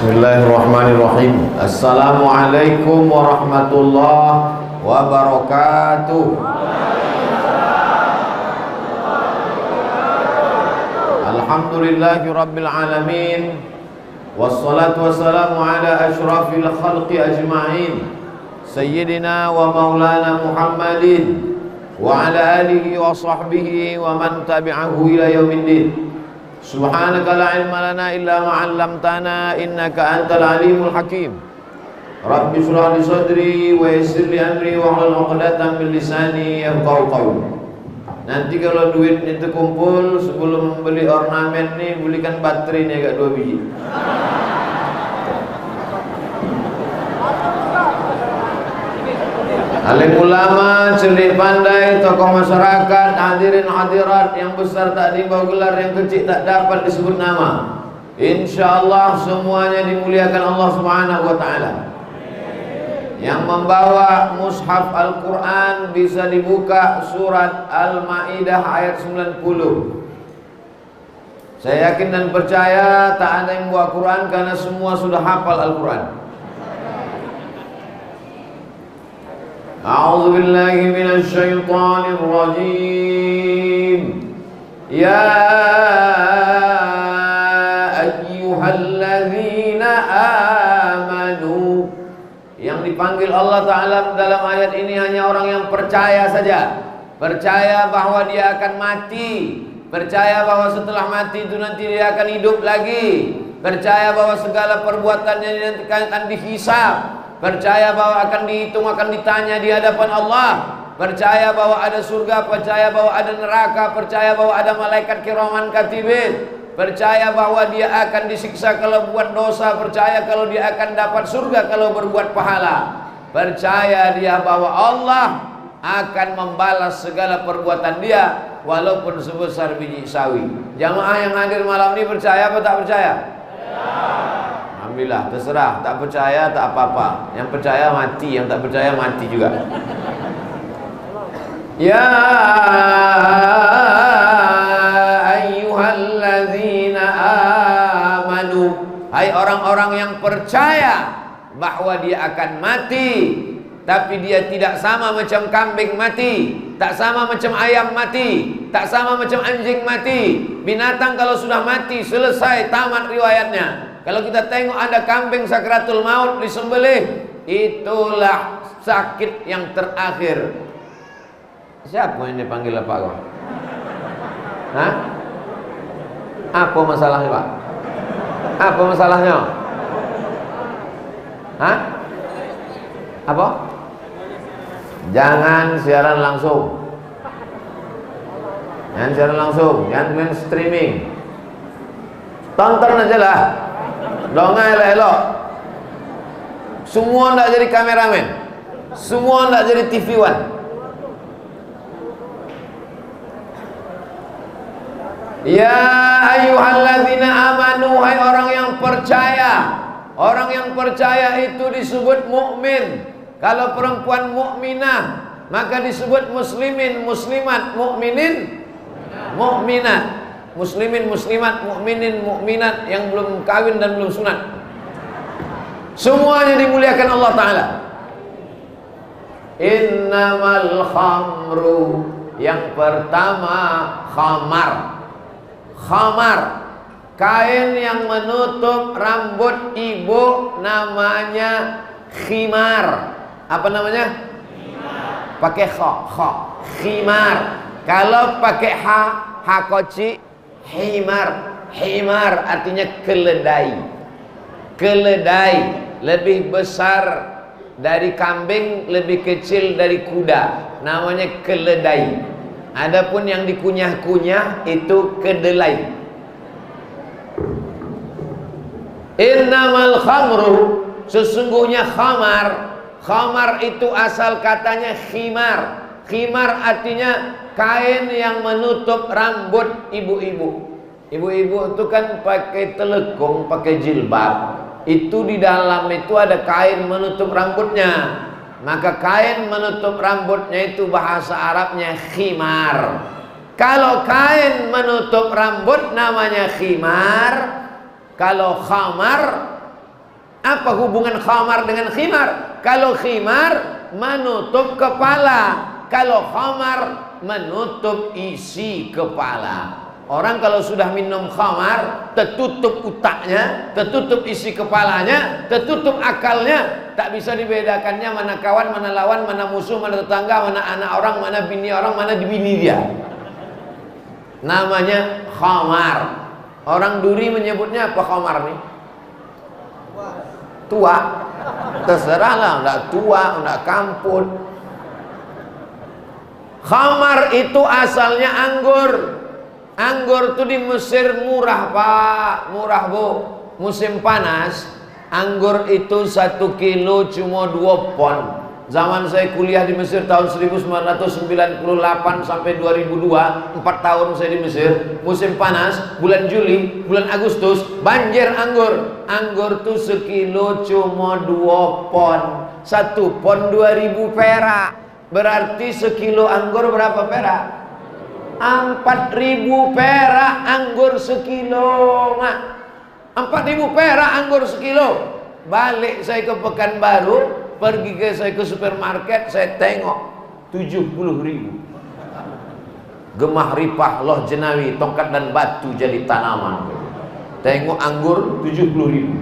Bismillahirrahmanirrahim. Assalamualaikum warahmatullahi wabarakatuh. Alhamdulillahi rabbil alamin. Wassalatu wassalamu ala ashrafil khalqi ajma'in, sayyidina wa maulana Muhammadin wa ala alihi wa sahbihi wa man tabi'ahu ila yaumiddin. Subhanaka la ilma lana illa ma 'allamtana innaka antal alimul hakim. Rabbi shrah li sadri wa yassir li amri wa hlul 'uqdatam min lisani yafqahu qawli. Nanti kalau duit itu kumpul, sebelum beli ornamen nih, belikan baterai nih agak 2 biji. Alim ulama, cerdik pandai, tokoh masyarakat, hadirin hadirat yang besar tak dibau gelar, yang kecil tak dapat disebut nama. Insyaallah semuanya dimuliakan Allah Subhanahu wa taala. Yang membawa mushaf Al-Qur'an bisa dibuka surat Al-Maidah ayat 90. Saya yakin dan percaya tak ada yang bawa Quran karena semua sudah hafal Al-Qur'an. A'udzu billahi minasy syaithanir rajim. Ya ayyuhalladzina amanu. Yang dipanggil Allah Ta'ala dalam ayat ini hanya orang yang percaya saja. Percaya bahwa dia akan mati, percaya bahwa setelah mati itu nanti dia akan hidup lagi, percaya bahwa segala perbuatannya nanti akan dihisab, percaya bahwa akan dihitung, akan ditanya di hadapan Allah, percaya bahwa ada surga, percaya bahwa ada neraka, percaya bahwa ada malaikat kiraman katibin, percaya bahwa dia akan disiksa kalau buat dosa, percaya kalau dia akan dapat surga kalau berbuat pahala, percaya dia bahwa Allah akan membalas segala perbuatan dia walaupun sebesar biji sawi. Jamaah yang hadir malam ini percaya apa tak percaya? Alhamdulillah, terserah, tak percaya tak apa-apa. Yang percaya mati, yang tak percaya mati juga. Ya ayyuhalladzina amanu. Hai orang-orang yang percaya bahwa dia akan mati, tapi dia tidak sama macam kambing mati, tak sama macam ayam mati, tak sama macam anjing mati. Binatang kalau sudah mati selesai, tamat riwayatnya. Kalau kita tengok ada kambing sakratul maut disembelih, itulah sakit yang terakhir. Siapa yang dipanggil Pak? Hah? Apa masalahnya Pak? Apa masalahnya? Hah? Apa? Jangan siaran langsung. Jangan siaran langsung, jangan streaming. Tonton aja lah. Dongeng elok-elok. Semua ndak jadi kameramen, semua ndak jadi TV One. Ya ayyuhalladzina amanu, hai orang yang percaya. Orang yang percaya itu disebut mukmin. Kalau perempuan mukminah maka disebut muslimin, muslimat, mukminin, mukminat. Muslimin, muslimat, mukminin, mukminat yang belum kawin dan belum sunat, semuanya dimuliakan Allah Ta'ala. Innamal khamru, yang pertama khamar. Khamar, kain yang menutup rambut ibu namanya khimar. Apa namanya? Khimar. Pakai kha, khimar. Kalau pakai ha koci, himar. Himar artinya keledai. Keledai lebih besar dari kambing, lebih kecil dari kuda, namanya keledai. Adapun yang dikunyah-kunyah itu kedelai. Innamal khamru, sesungguhnya khamar. Khamar itu asal katanya khimar. Khimar artinya kain yang menutup rambut ibu-ibu. Ibu-ibu itu kan pakai telekung, pakai jilbab. Itu di dalam itu ada kain menutup rambutnya. Maka kain menutup rambutnya itu bahasa Arabnya khimar. Kalau kain menutup rambut namanya khimar. Kalau khamar Apa hubungan khamar dengan khimar? Kalau khimar menutup kepala, kalau khamar menutup isi kepala. Orang kalau sudah minum khamar, tertutup otaknya, tertutup isi kepalanya, tertutup akalnya, tak bisa dibedakannya mana kawan, mana lawan, mana musuh, mana tetangga, mana anak orang, mana bini orang, mana bini dia. Namanya khamar. Orang duri menyebutnya apa khamar nih? Tua. Terserahlah, enggak tua, enggak kamput. Khamar itu asalnya anggur. Anggur tuh di Mesir murah pak, murah bu. Musim panas, anggur itu 1 kilo cuma 2 pon. Zaman saya kuliah di Mesir tahun 1998 sampai 2002, 4 tahun saya di Mesir. Musim panas, bulan Juli, bulan Agustus, banjir anggur. Anggur tuh sekilo cuma 2 pon. 1 pon 2000 perak. Berarti sekilo anggur berapa perak? 4.000 perak anggur sekilo. Nah, 4.000 perak anggur sekilo. Balik saya ke Pekanbaru, pergi saya ke supermarket, saya tengok 70.000. Gemah ripah loh jenawi, tongkat dan batu jadi tanaman. Tengok anggur 70.000.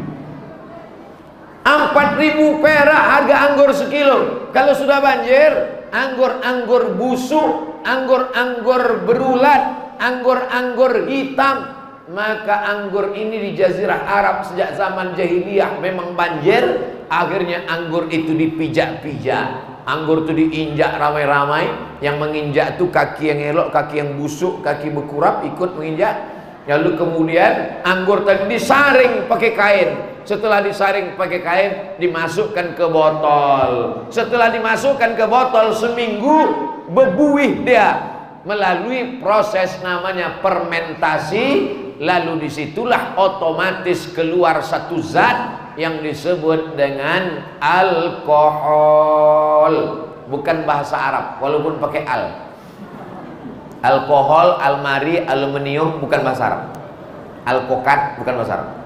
4.000 perak harga anggur sekilo. Kalau sudah banjir, anggur-anggur busuk, anggur-anggur berulat, anggur-anggur hitam, maka anggur ini di Jazirah Arab sejak zaman jahiliyah memang banjir. Akhirnya anggur itu dipijak-pijak, anggur itu diinjak ramai-ramai. Yang menginjak itu kaki yang elok, kaki yang busuk, kaki bekurap ikut menginjak. Lalu kemudian anggur tadi disaring pakai kain. Setelah disaring pakai kain, dimasukkan ke botol. Setelah dimasukkan ke botol, seminggu bebuih dia melalui proses namanya fermentasi. Lalu disitulah otomatis keluar satu zat yang disebut dengan alkohol. Bukan bahasa Arab, walaupun pakai al. Alkohol, almari, aluminium bukan bahasa Arab. Alkokat bukan bahasa Arab.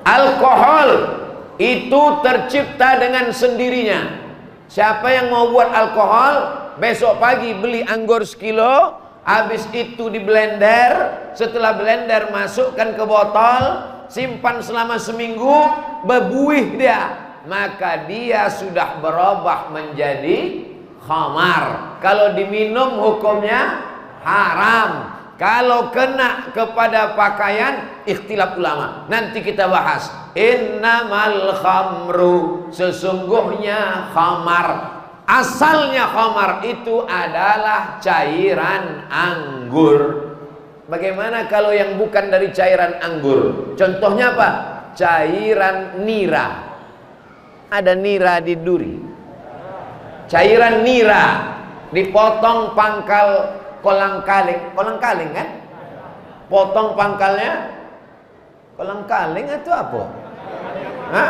Alkohol itu tercipta dengan sendirinya. Siapa yang mau buat alkohol, besok pagi beli anggur sekilo, habis itu di blender. Setelah blender masukkan ke botol, simpan selama seminggu, bebuih dia, maka dia sudah berubah menjadi khamar. Kalau diminum hukumnya haram. Kalau kena kepada pakaian, ikhtilaf ulama. Nanti kita bahas. Innamal khamru, sesungguhnya khamar, asalnya khamar itu adalah cairan anggur. Bagaimana kalau yang bukan dari cairan anggur? Contohnya apa? Cairan nira. Ada nira di duri. Cairan nira dipotong pangkal kolang-kaling. Kolang-kaling kan? Potong pangkalnya kolang-kaling itu apa? Hah?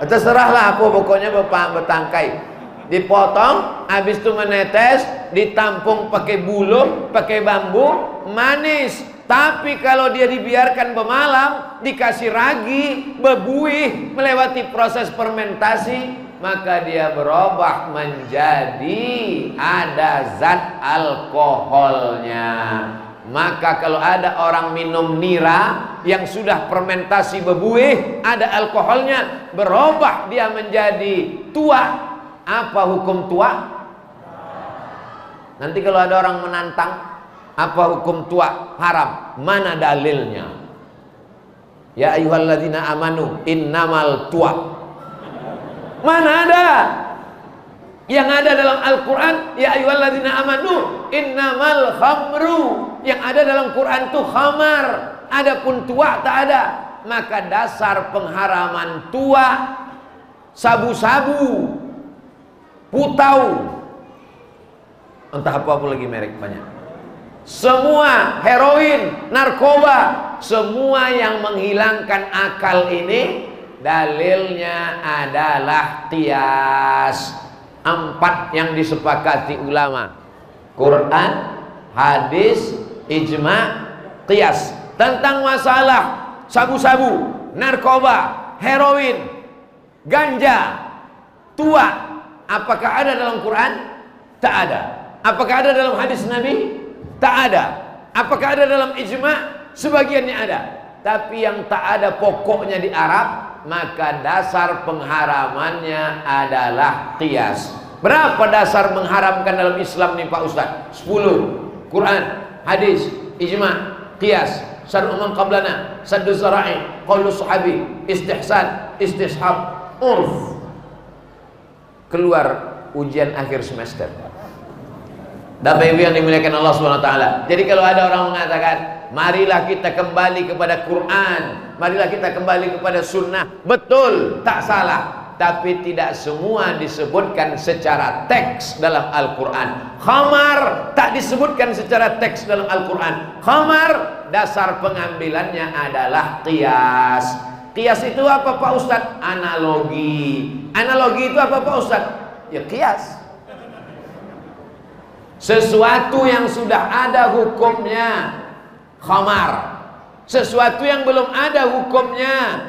Terserahlah apa, pokoknya bertangkai. Dipotong, habis itu menetes, ditampung pakai buluh, pakai bambu, manis. Tapi kalau dia dibiarkan bermalam, dikasih ragi, bebuih, melewati proses fermentasi, maka dia berubah menjadi ada zat alkoholnya. Maka kalau ada orang minum nira yang sudah fermentasi bebuih, ada alkoholnya, berubah dia menjadi tua. Apa hukum tua? Nanti kalau ada orang menantang, apa hukum tua? Haram. Mana dalilnya? Ya ayyuhalladzina amanu innamal tua. Mana ada? Yang ada dalam Al-Quran, ya ayyuhalladzina amanu innamal khamru. Yang ada dalam Quran itu khamar. Adapun tua tak ada. Maka dasar pengharaman tua, sabu-sabu, putau, entah apa lagi merek banyak, semua heroin, narkoba, semua yang menghilangkan akal ini dalilnya adalah qiyas. 4 yang disepakati ulama: Quran, hadis, ijma, qiyas. Tentang masalah sabu-sabu, narkoba, heroin, Ganja, tua, apakah ada dalam Quran? Tak ada. Apakah ada dalam hadis Nabi? Tak ada. Apakah ada dalam ijma'? Sebagiannya ada. Tapi yang tak ada pokoknya di Arab, maka dasar pengharamannya adalah qiyas. Berapa dasar mengharamkan dalam Islam nih Pak Ustaz? 10. Quran, hadis, ijma', qiyas, syar'u man qablana, saddu zara'i, qaulu sahabi, istihsan, istishab, urf. Keluar ujian akhir semester. Bapak Ibu yang dimuliakan Allah SWT. Jadi kalau ada orang mengatakan, marilah kita kembali kepada Quran, marilah kita kembali kepada sunnah, betul, tak salah. Tapi tidak semua disebutkan secara teks dalam Al-Quran. Khamar tak disebutkan secara teks dalam Al-Quran. Khamar dasar pengambilannya adalah qiyas. Qiyas itu apa Pak Ustadz? Analogi. Analogi itu apa Pak Ustadz? Ya qiyas. Sesuatu yang sudah ada hukumnya khamar, sesuatu yang belum ada hukumnya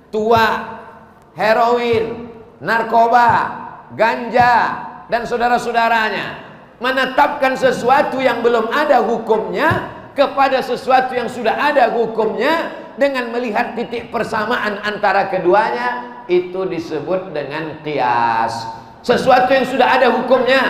tua, heroin, narkoba, ganja, dan saudara-saudaranya. Menetapkan sesuatu yang belum ada hukumnya kepada sesuatu yang sudah ada hukumnya dengan melihat titik persamaan antara keduanya, itu disebut dengan qiyas. Sesuatu yang sudah ada hukumnya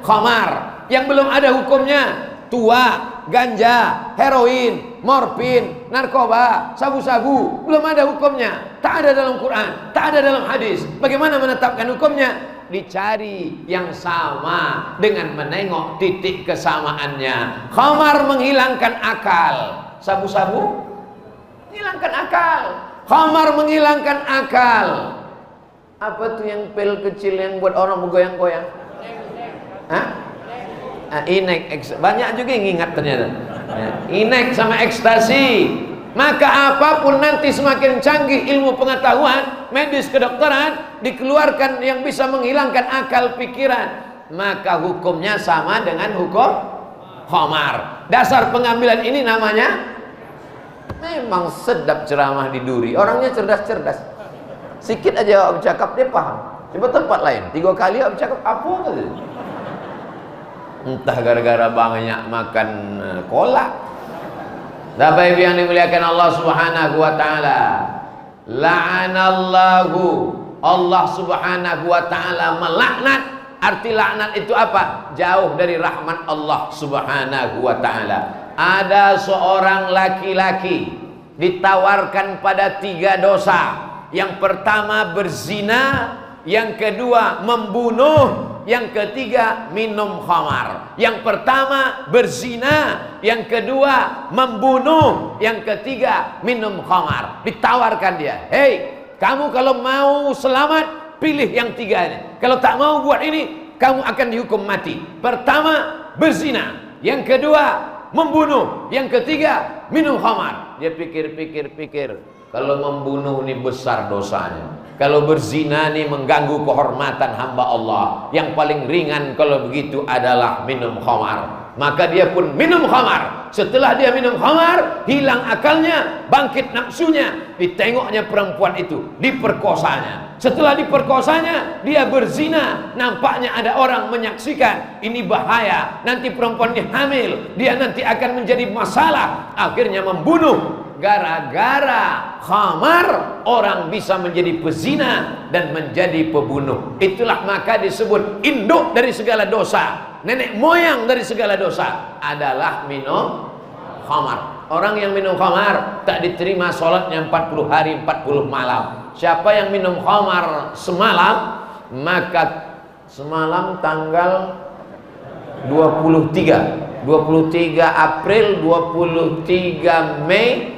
khamar, yang belum ada hukumnya tua, ganja, heroin, morfin, narkoba, sabu-sabu, belum ada hukumnya, tak ada dalam Quran, tak ada dalam hadis. Bagaimana menetapkan hukumnya? Dicari yang sama dengan menengok titik kesamaannya. Khamar menghilangkan akal, sabu-sabu menghilangkan akal, khamar menghilangkan akal. Apa tuh yang pil kecil yang buat orang bergoyang-goyang? Hah? Inek, banyak juga yang ingat ternyata. Inek sama ekstasi. Maka apapun nanti semakin canggih ilmu pengetahuan medis kedokteran, dikeluarkan yang bisa menghilangkan akal pikiran, maka hukumnya sama dengan hukum khamar. Dasar pengambilan ini namanya, memang sedap ceramah di Duri. Orangnya cerdas-cerdas. Sikit aja awak bercakap dia paham. Coba tempat lain 3 kali awak bercakap apa gitu. Entah gara-gara banyak makan kolak. Bapak Ibu yang dimuliakan Allah Subhanahu wa taala. La'anallahu, Allah Subhanahu wa taala melaknat. Arti laknat itu apa? Jauh dari rahmat Allah Subhanahu wa taala. Ada seorang laki-laki ditawarkan pada 3 dosa. Yang pertama berzina, yang kedua membunuh, yang ketiga minum khamar. Yang pertama berzina, yang kedua membunuh, yang ketiga minum khamar. Ditawarkan dia, hei, kamu kalau mau selamat pilih yang 3 ini. Kalau tak mau buat ini, kamu akan dihukum mati. Pertama berzina, yang kedua membunuh, yang ketiga minum khamar. Dia pikir-pikir, kalau membunuh ini besar dosanya, kalau berzina ini mengganggu kehormatan hamba Allah, yang paling ringan kalau begitu adalah minum khamar. Maka dia pun minum khamar. Setelah dia minum khamar, hilang akalnya, bangkit nafsunya, ditengoknya perempuan itu, diperkosanya. Setelah diperkosanya, dia berzina. Nampaknya ada orang menyaksikan, ini bahaya, nanti perempuan ini hamil, dia nanti akan menjadi masalah. Akhirnya membunuh. Gara-gara khamar, orang bisa menjadi pezina dan menjadi pembunuh. Itulah maka disebut induk dari segala dosa, nenek moyang dari segala dosa adalah minum khamar. Orang yang minum khamar tak diterima sholatnya 40 hari 40 malam. Siapa yang minum khamar semalam, maka semalam tanggal 23 April, 23 Mei,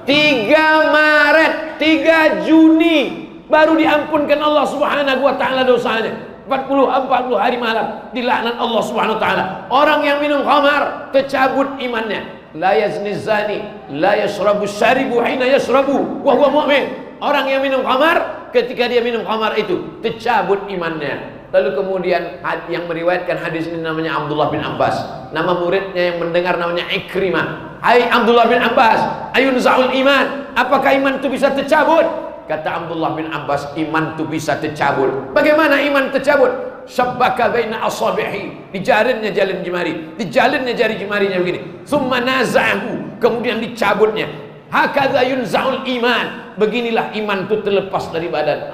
3 Maret, 3 Juni baru diampunkan Allah Subhanahu wa taala dosanya. 40 hari malam dilaknat Allah Subhanahu wa taala. Orang yang minum khamar tercabut imannya. La yazni zani, la yashrabu syaribu hina yashrabu wa huwa mu'min. Orang yang minum khamar, ketika dia minum khamar itu tercabut imannya. Lalu kemudian yang meriwayatkan hadis ini namanya Abdullah bin Abbas. Nama muridnya yang mendengar namanya Ikrimah. Hai Abdullah bin Abbas, ayun za'ul iman, apakah iman itu bisa tercabut? Kata Abdullah bin Abbas, iman itu bisa tercabut. Bagaimana iman tercabut? Syabbaka baina asabihi, dijalinnya jari jemari, dijalinnya jari jemarinya begini. Tsumma naza'ahu, kemudian dicabutnya. Hakadza yunza'ul iman. Beginilah iman itu terlepas dari badan.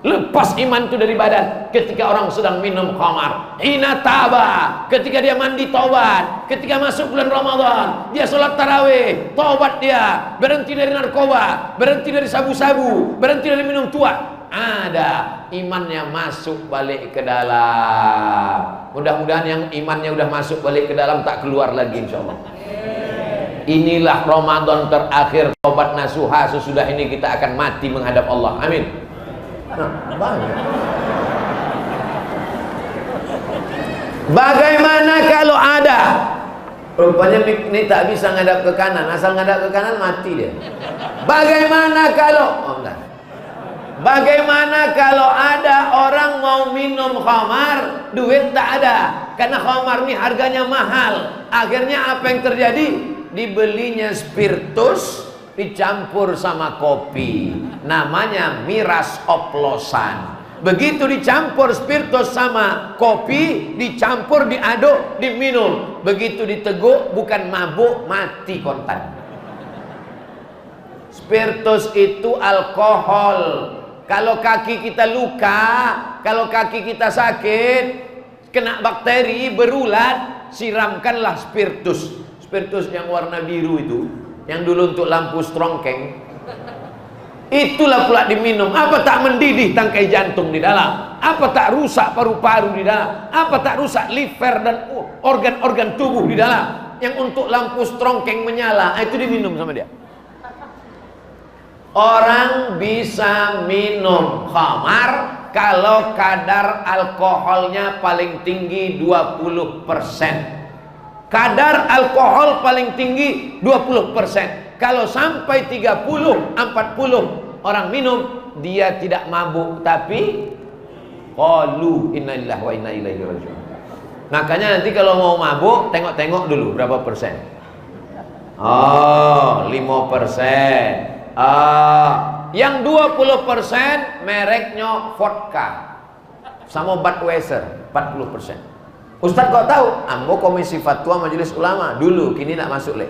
Lepas iman itu dari badan ketika orang sedang minum khamar. Hina taba, ketika dia mandi taubat, ketika masuk bulan Ramadan, dia sholat tarawih, taubat dia, berhenti dari narkoba, berhenti dari sabu-sabu, berhenti dari minum tua. Ada imannya masuk balik ke dalam. Mudah-mudahan yang imannya udah masuk balik ke dalam tak keluar lagi insyaallah. Inilah Ramadan terakhir taubat nasuha. Sesudah ini kita akan mati menghadap Allah. Amin. Nah, banyak. Bagaimana kalau ada? Rupanya ini tak bisa ngadap ke kanan. Asal ngadap ke kanan mati dia. Bagaimana kalau? Oh, enggak. Bagaimana kalau ada orang mau minum khamar, duit tak ada? Karena khamar ini harganya mahal. Akhirnya apa yang terjadi? Dibelinya spiritus dicampur sama kopi, namanya miras oplosan. Begitu dicampur spiritus sama kopi, dicampur, diaduk, diminum. Begitu diteguk, bukan mabuk, mati kontan. Spiritus itu alkohol. Kalau kaki kita luka, kalau kaki kita sakit, kena bakteri, berulat, siramkanlah spiritus. Spiritus yang warna biru itu, yang dulu untuk lampu strongkeng, itulah pula diminum. Apa tak mendidih tangkai jantung di dalam? Apa tak rusak paru-paru di dalam? Apa tak rusak liver dan organ-organ tubuh di dalam? Yang untuk lampu strongkeng menyala, itu diminum sama dia. Orang bisa minum khamar kalau kadar alkoholnya paling tinggi 20%. Kadar alkohol paling tinggi 20%. Kalau sampai 30, 40 orang minum, dia tidak mabuk, tapi qalu inna lillahi wa inna ilaihi raji'un. Makanya nanti kalau mau mabuk, tengok-tengok dulu berapa persen. Oh, 5%. Yang 20% mereknya vodka sama Budweiser 40%. Ustaz kau tahu? Ambo komisi fatwa majelis ulama dulu, kini tak masuk leh.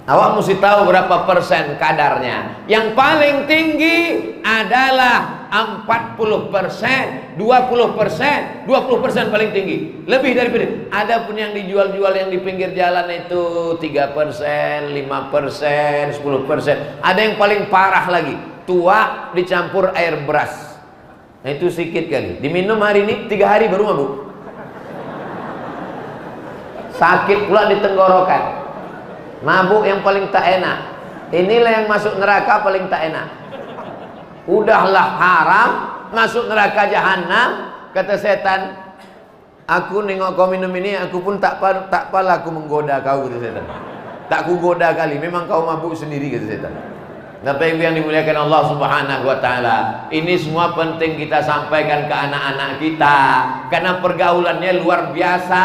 Awak mesti tahu berapa persen kadarnya. Yang paling tinggi adalah 40%, 20%, 20% paling tinggi. Lebih daripada. Ada pun yang dijual-jual yang di pinggir jalan itu 3%, 5%, 10%. Ada yang paling parah lagi, tua dicampur air beras. Nah itu sedikit kali. Diminum hari ini 3 hari baru mabuk. Sakit pula di tenggorokan. Mabuk yang paling tak enak. Inilah yang masuk neraka paling tak enak. Udahlah haram, masuk neraka jahanam. Kata setan, aku nengok kau minum ini, aku pun tak pala aku menggoda kau, kata setan. Tak ku goda kali, memang kau mabuk sendiri, kata setan. Bapak Ibu yang dimuliakan Allah Subhanahu wa taala, ini semua penting kita sampaikan ke anak-anak kita karena pergaulannya luar biasa.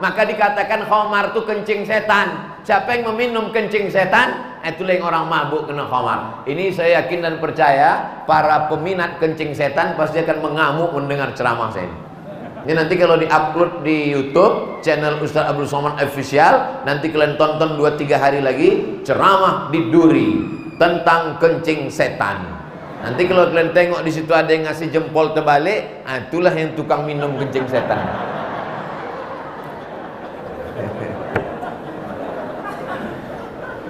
Maka dikatakan khamar itu kencing setan. Siapa yang meminum kencing setan, itulah yang orang mabuk kena khamar. Ini saya yakin dan percaya para peminat kencing setan pasti akan mengamuk mendengar ceramah saya ini. Ini nanti kalau di-upload di YouTube channel Ustaz Abdul Somad Official, nanti kalian tonton 2-3 hari lagi ceramah di Duri tentang kencing setan. Nanti kalau kalian tengok di situ ada yang ngasih jempol terbalik, itulah yang tukang minum kencing setan.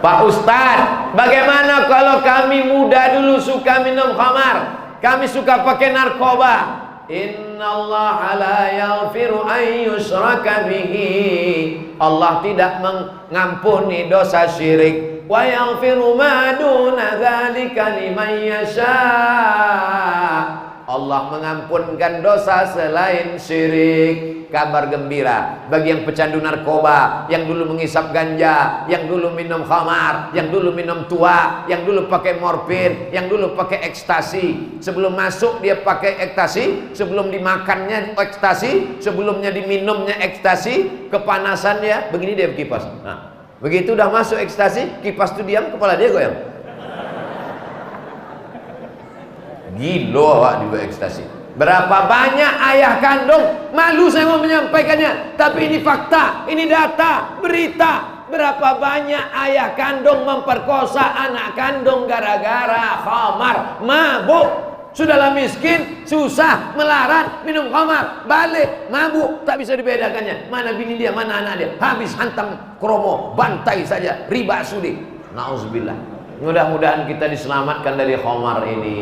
Pak Ustadz, bagaimana kalau kami muda dulu suka minum khamar, kami suka pakai narkoba? Innallaha la yaghfiru an yushraka bihi. Allah tidak mengampuni dosa syirik. Wa yaghfiru ma duna dzalika liman yasha. Allah mengampunkan dosa selain syirik. Kabar gembira bagi yang pecandu narkoba, yang dulu mengisap ganja, yang dulu minum khamar, yang dulu minum tua, yang dulu pakai morfin, yang dulu pakai ekstasi. Sebelum masuk dia pakai ekstasi, sebelum dimakannya ekstasi, sebelumnya diminumnya ekstasi, kepanasannya begini dia kipas. Nah, begitu udah masuk ekstasi, kipas itu diam, kepala dia goyang. Gilo awak di ekstasi. Berapa banyak ayah kandung, malu saya mau menyampaikannya, tapi ini fakta, ini data, berita. Berapa banyak ayah kandung memperkosa anak kandung gara-gara khamar, mabuk. Sudahlah miskin, susah, melarat, minum khamar, balik, mabuk, tak bisa dibedakannya. Mana bini dia, mana anak dia. Habis hantam kromo, bantai saja, riba sudi. Nauzubillah. Mudah-mudahan kita diselamatkan dari khamar ini.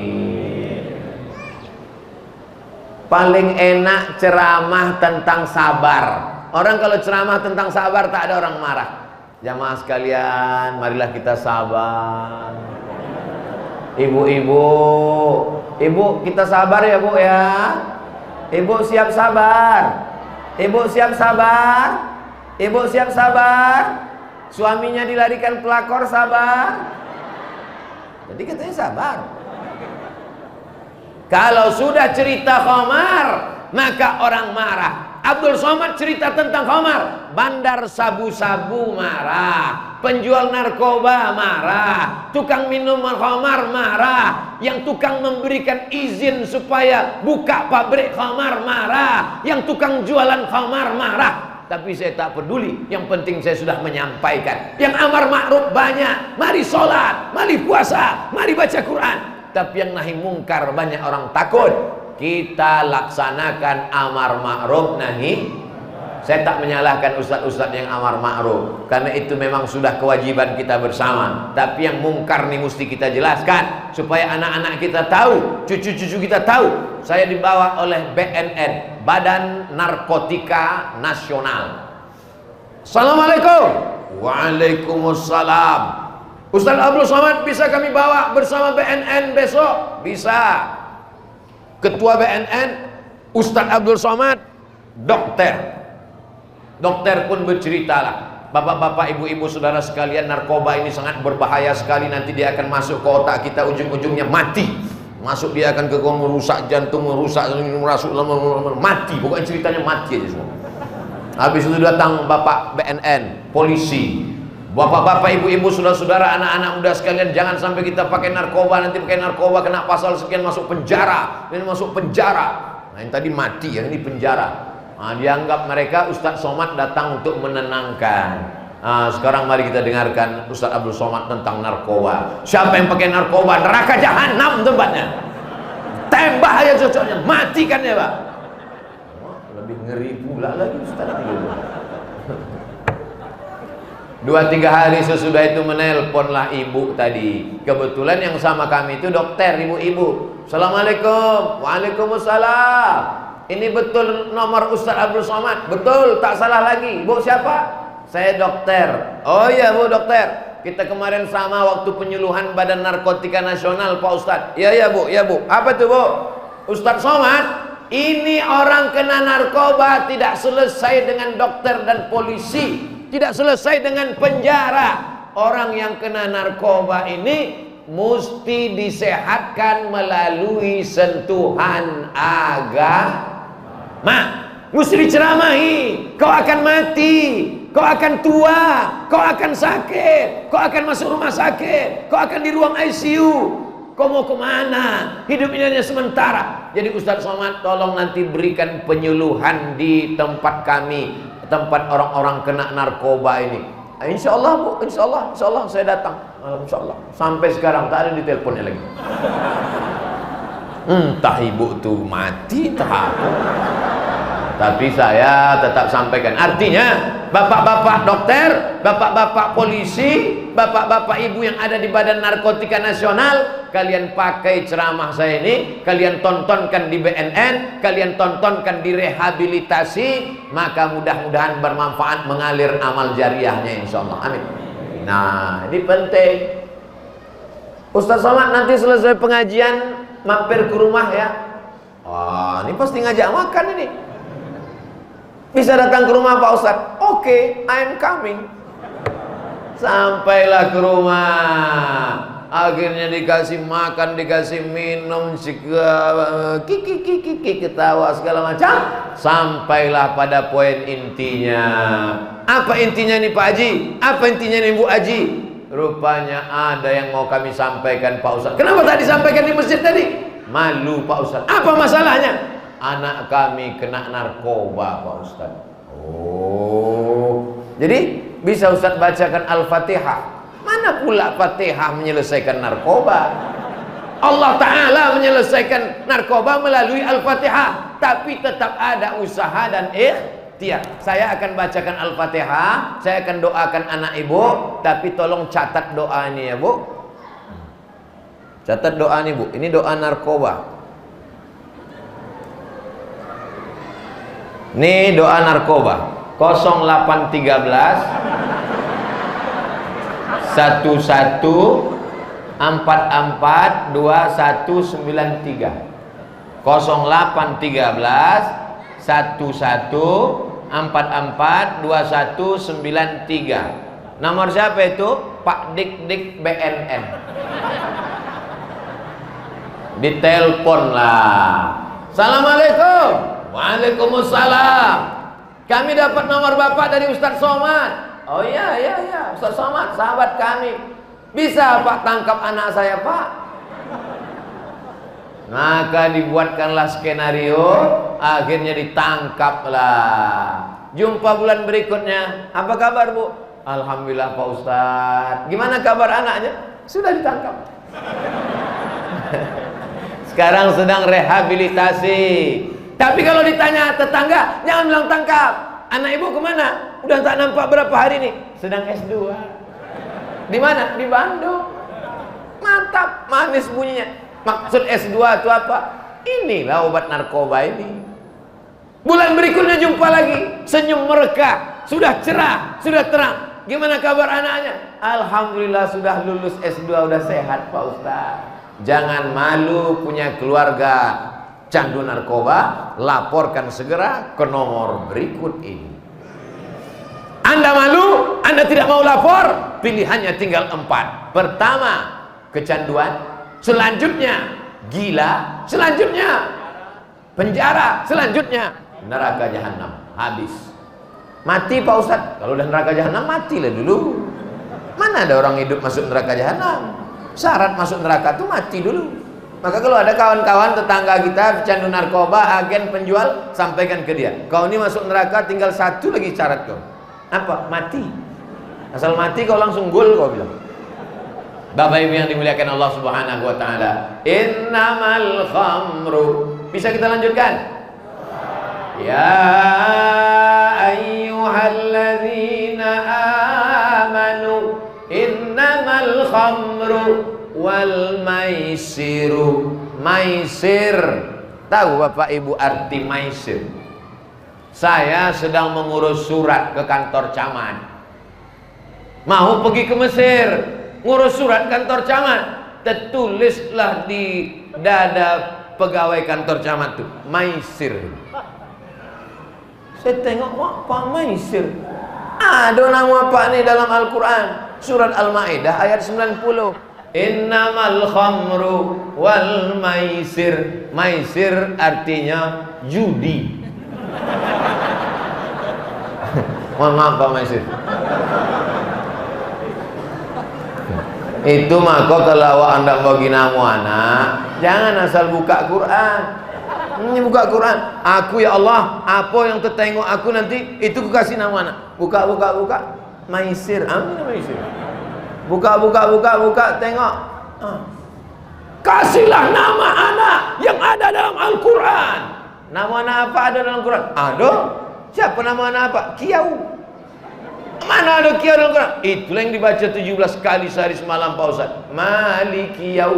Paling enak ceramah tentang sabar. Orang kalau ceramah tentang sabar tak ada orang marah. Jamaah sekalian, marilah kita sabar. Ibu-ibu, ibu kita sabar ya bu ya. Ibu siap sabar. Ibu siap sabar. Ibu siap sabar. Suaminya dilarikan pelakor, sabar. Jadi katanya sabar. Kalau sudah cerita khamar, maka orang marah. Abdul Somad cerita tentang khamar, bandar sabu-sabu marah, penjual narkoba marah, tukang minuman khamar marah, yang tukang memberikan izin supaya buka pabrik khamar marah, yang tukang jualan khamar marah. Tapi saya tak peduli, yang penting saya sudah menyampaikan. Yang amar ma'ruf banyak, mari sholat, mari puasa, mari baca Quran. Tapi yang nahi mungkar banyak orang takut. Kita laksanakan amar ma'ruf nahi. Saya tak menyalahkan ustaz-ustaz yang amar ma'ruf, karena itu memang sudah kewajiban kita bersama. Tapi yang mungkar nih mesti kita jelaskan, supaya anak-anak kita tahu, cucu-cucu kita tahu. Saya dibawa oleh BNN, Badan Narkotika Nasional. Assalamualaikum. Waalaikumsalam. Ustaz Abdul Somad bisa kami bawa bersama BNN besok? Bisa. Ketua BNN Ustaz Abdul Somad, dokter. Dokter pun berceritalah, bapak-bapak, ibu-ibu, saudara sekalian, narkoba ini sangat berbahaya sekali. Nanti dia akan masuk ke otak kita, ujung-ujungnya mati. Masuk dia akan ke merusak jantung, merusak mati. Pokoknya ceritanya mati aja semua. Habis itu datang bapak BNN, polisi. Bapak-bapak, ibu-ibu, saudara-saudara, anak-anak muda sekalian, jangan sampai kita pakai narkoba, nanti pakai narkoba kena pasal sekian masuk penjara, ini masuk penjara. Nah, yang tadi mati, yang ini penjara. Nah, dianggap mereka Ustaz Somad datang untuk menenangkan. Nah, sekarang mari kita dengarkan Ustaz Abdul Somad tentang narkoba. Siapa yang pakai narkoba, neraka jahanam tempatnya. Tembak aja cocoknya, matikan ya Pak. Lebih ngeri pula lagi Ustaz itu. 2-3 hari sesudah itu menelponlah ibu tadi. Kebetulan yang sama kami itu dokter, ibu-ibu. Assalamualaikum. Waalaikumsalam. Ini betul nomor Ustaz Abdul Somad? Betul, tak salah lagi. Bu siapa? Saya dokter. Oh iya bu, dokter. Kita kemarin sama waktu penyuluhan Badan Narkotika Nasional Pak Ustaz. Iya bu, iya bu. Apa tuh bu? Ustaz Somad, ini orang kena narkoba tidak selesai dengan dokter dan polisi, tidak selesai dengan penjara. Orang yang kena narkoba ini mesti disehatkan melalui sentuhan agama. Mesti diceramahi. Kau akan mati, kau akan tua, kau akan sakit, kau akan masuk rumah sakit, kau akan di ruang ICU. Kau mau kemana? Hidup ini hanya sementara. Jadi Ustaz Somad tolong nanti berikan penyuluhan di tempat kami, tempat orang-orang kena narkoba ini. Insya Allah bu, insya Allah saya datang. Insya Allah. Sampai sekarang tak ada di teleponnya lagi. Entah ibu tuh mati, entah apa. Tapi saya tetap sampaikan. Artinya bapak-bapak dokter, bapak-bapak polisi, bapak-bapak ibu yang ada di Badan Narkotika Nasional, kalian pakai ceramah saya ini, kalian tontonkan di BNN, kalian tontonkan di rehabilitasi, maka mudah-mudahan bermanfaat, mengalir amal jariahnya insyaallah. Amin. Nah, ini penting. Ustaz Somad nanti selesai pengajian mampir ke rumah ya. Wah, ini pasti ngajak makan ini. Bisa datang ke rumah Pak Ustaz? Oke, I am coming. Sampailah ke rumah. Akhirnya dikasih makan, dikasih minum, kiki ketawa segala macam. Sampailah pada poin intinya. Apa intinya nih Pak Haji? Apa intinya nih Bu Haji? Rupanya ada yang mau kami sampaikan Pak Ustaz. Kenapa tak disampaikan di masjid tadi? Malu Pak Ustaz. Apa masalahnya? Anak kami kena narkoba Pak Ustaz. Oh, jadi bisa Ustaz bacakan Al-Fatihah. Mana pula Fatihah menyelesaikan narkoba? Allah Ta'ala menyelesaikan narkoba melalui Al-Fatihah. Tapi tetap ada usaha dan ikhtiar. Saya akan bacakan Al-Fatihah, saya akan doakan anak ibu. Tapi tolong catat doa ini ya Bu. Catat doa ini Bu. Ini doa narkoba. Ini doa narkoba 0813 11 44 2193 0813 11 44 2193. Nomor siapa itu? Pak Dik BNN. Ditelepon lah. Assalamualaikum. Waalaikumsalam. Kami dapat nomor Bapak dari Ustadz Somad. Oh iya, Ustadz Somad, sahabat kami. Bisa Pak tangkap anak saya Pak? Maka dibuatkanlah skenario, akhirnya ditangkaplah. Jumpa bulan berikutnya. Apa kabar Bu? Alhamdulillah Pak Ustadz. Gimana kabar anaknya? Sudah ditangkap. Sekarang sedang rehabilitasi. Tapi kalau ditanya tetangga, jangan bilang tangkap. Anak ibu kemana? Udah tak nampak berapa hari nih. Sedang S2. Di mana? Di Bandung. Mantap, manis bunyinya. Maksud S2 itu apa? Inilah obat narkoba ini. Bulan berikutnya jumpa lagi. Senyum mereka. Sudah cerah, sudah terang. Gimana kabar anaknya? Alhamdulillah sudah lulus S2, udah sehat Pak Ustaz. Jangan malu punya keluarga candu narkoba, laporkan segera ke nomor berikut ini. Anda malu, Anda tidak mau lapor, pilihannya tinggal 4. Pertama, kecanduan. Selanjutnya, gila. Selanjutnya, penjara. Selanjutnya, neraka jahanam. Habis. Mati Pak Ustadz. Kalau udah neraka jahanam, matilah dulu. Mana ada orang hidup masuk neraka jahanam? Syarat masuk neraka tuh mati dulu. Maka kalau ada kawan-kawan tetangga kita pecandu narkoba, agen penjual, sampaikan ke dia, kau ini masuk neraka tinggal satu lagi syarat kau. Apa? Mati. Asal mati kau langsung gol kau bilang. Bapak Ibu yang dimuliakan Allah Subhanahu wa taala. Innamal khamru. Bisa kita lanjutkan? Ya ayyuhalladzina amanu innamal khamru wal maisiru. Maisir, tahu Bapak Ibu arti maisir? Saya sedang mengurus surat ke kantor camat. Mau pergi ke Mesir, ngurus surat kantor camat. Tertulislah di dada pegawai kantor camat tuh, maisir. Saya tengok, wah, Pak Maisir. Ada nama Pak ini dalam Al-Quran, surat Al-Ma'idah ayat 90. Innamal khamru wal maisir. Maisir artinya judi. Mohon maaf Pak Maisir. Itu maka kalau Anda bagi nama anak, jangan asal buka Quran. Ini buka Quran. Aku ya Allah, apa yang tertengok aku nanti itu ku kasih nama anak. Buka. Maisir. Amin maisir. Buka, tengok. Kasihlah nama anak yang ada dalam Al-Quran. Nama anak apa ada dalam Quran? Ada. Siapa nama anak apa? Kiau. Mana ada Kiau dalam Quran? Itulah yang dibaca 17 kali sehari semalam Pak Ustaz. Malikiyau.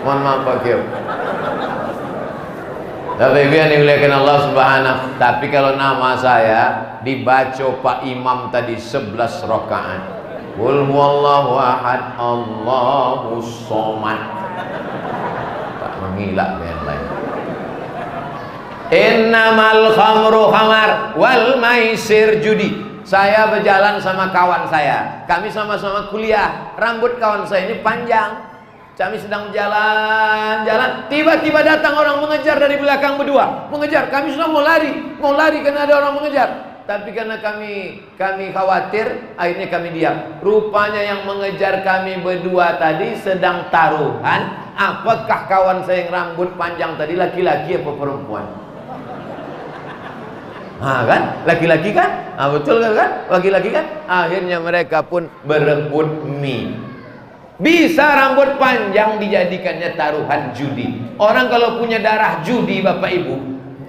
Mohon maaf Pak Kiau. Tapi yang dimuliakan Allah Subhanahu. Tapi kalau nama saya dibaca Pak Imam tadi 11 rakaat. Qul huwallahu ahad, Allahus somad. Tak mengilak yang lain. Innamal khamru khamar wal maisir judi. Saya berjalan sama kawan saya. Kami sama-sama kuliah. Rambut kawan saya ini panjang. Kami sedang jalan-jalan, tiba-tiba datang orang mengejar dari belakang berdua, mengejar. Kami sudah mau lari karena ada orang mengejar. tapi karena kami khawatir, akhirnya kami diam. Rupanya yang mengejar kami berdua tadi sedang taruhan. Apakah kawan saya yang rambut panjang tadi laki-laki apa perempuan? Kan? Laki-laki kan? Betul kan? Laki-laki kan? Akhirnya mereka pun berebut mie. Bisa rambut panjang dijadikannya taruhan judi. Orang kalau punya darah judi, Bapak Ibu,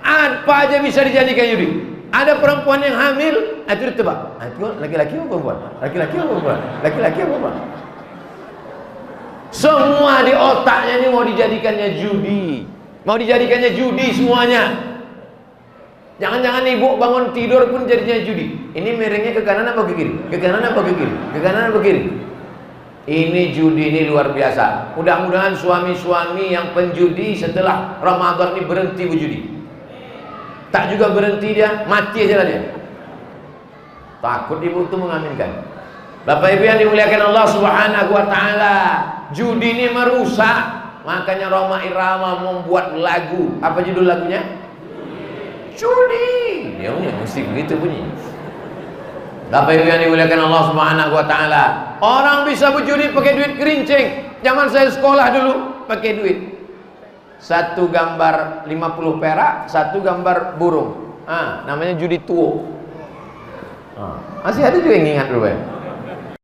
apa aja bisa dijadikan judi. Ada perempuan yang hamil, itu ditebak. Itu laki-laki apa perempuan? Laki-laki apa perempuan? Laki-laki apa perempuan? Semua di otaknya ini mau dijadikannya judi. Mau dijadikannya judi semuanya. Jangan-jangan ibu bangun tidur pun jadinya judi. Ini miringnya ke kanan apa ke kiri? Ke kanan apa ke kiri? Ke kanan apa ke kiri? Ini judi ini luar biasa. Mudah-mudahan suami-suami yang penjudi setelah Ramadan ini berhenti berjudi. Tak juga berhenti dia, mati aja lah dia. Takut ibu itu mengaminkan. Bapak Ibu yang dimuliakan Allah Subhanahu wa taala, judi ini merusak. Makanya Roma Irama membuat lagu. Apa judul lagunya? Judi. Dia mesti begitu bunyi. Bapak Ibu yang dimuliakan Allah Subhanahu wa taala, orang bisa berjudi pakai duit kerincing. Zaman saya sekolah dulu pakai duit. Satu gambar 50 perak, satu gambar burung. Namanya judi tuo. Masih ada juga yang ingat dulu ya.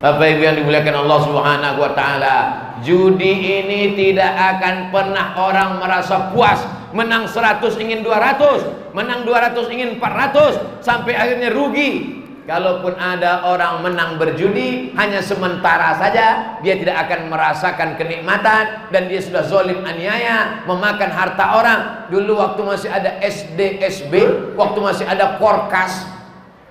Bapak Ibu yang dimuliakan Allah Subhanahu wa taala, judi ini tidak akan pernah orang merasa puas. Menang 100 ingin 200, menang 200 ingin 400, sampai akhirnya rugi. Kalaupun ada orang menang berjudi, hanya sementara saja, dia tidak akan merasakan kenikmatan, dan dia sudah zalim aniaya, memakan harta orang. Dulu waktu masih ada SD, SB, waktu masih ada Korkas,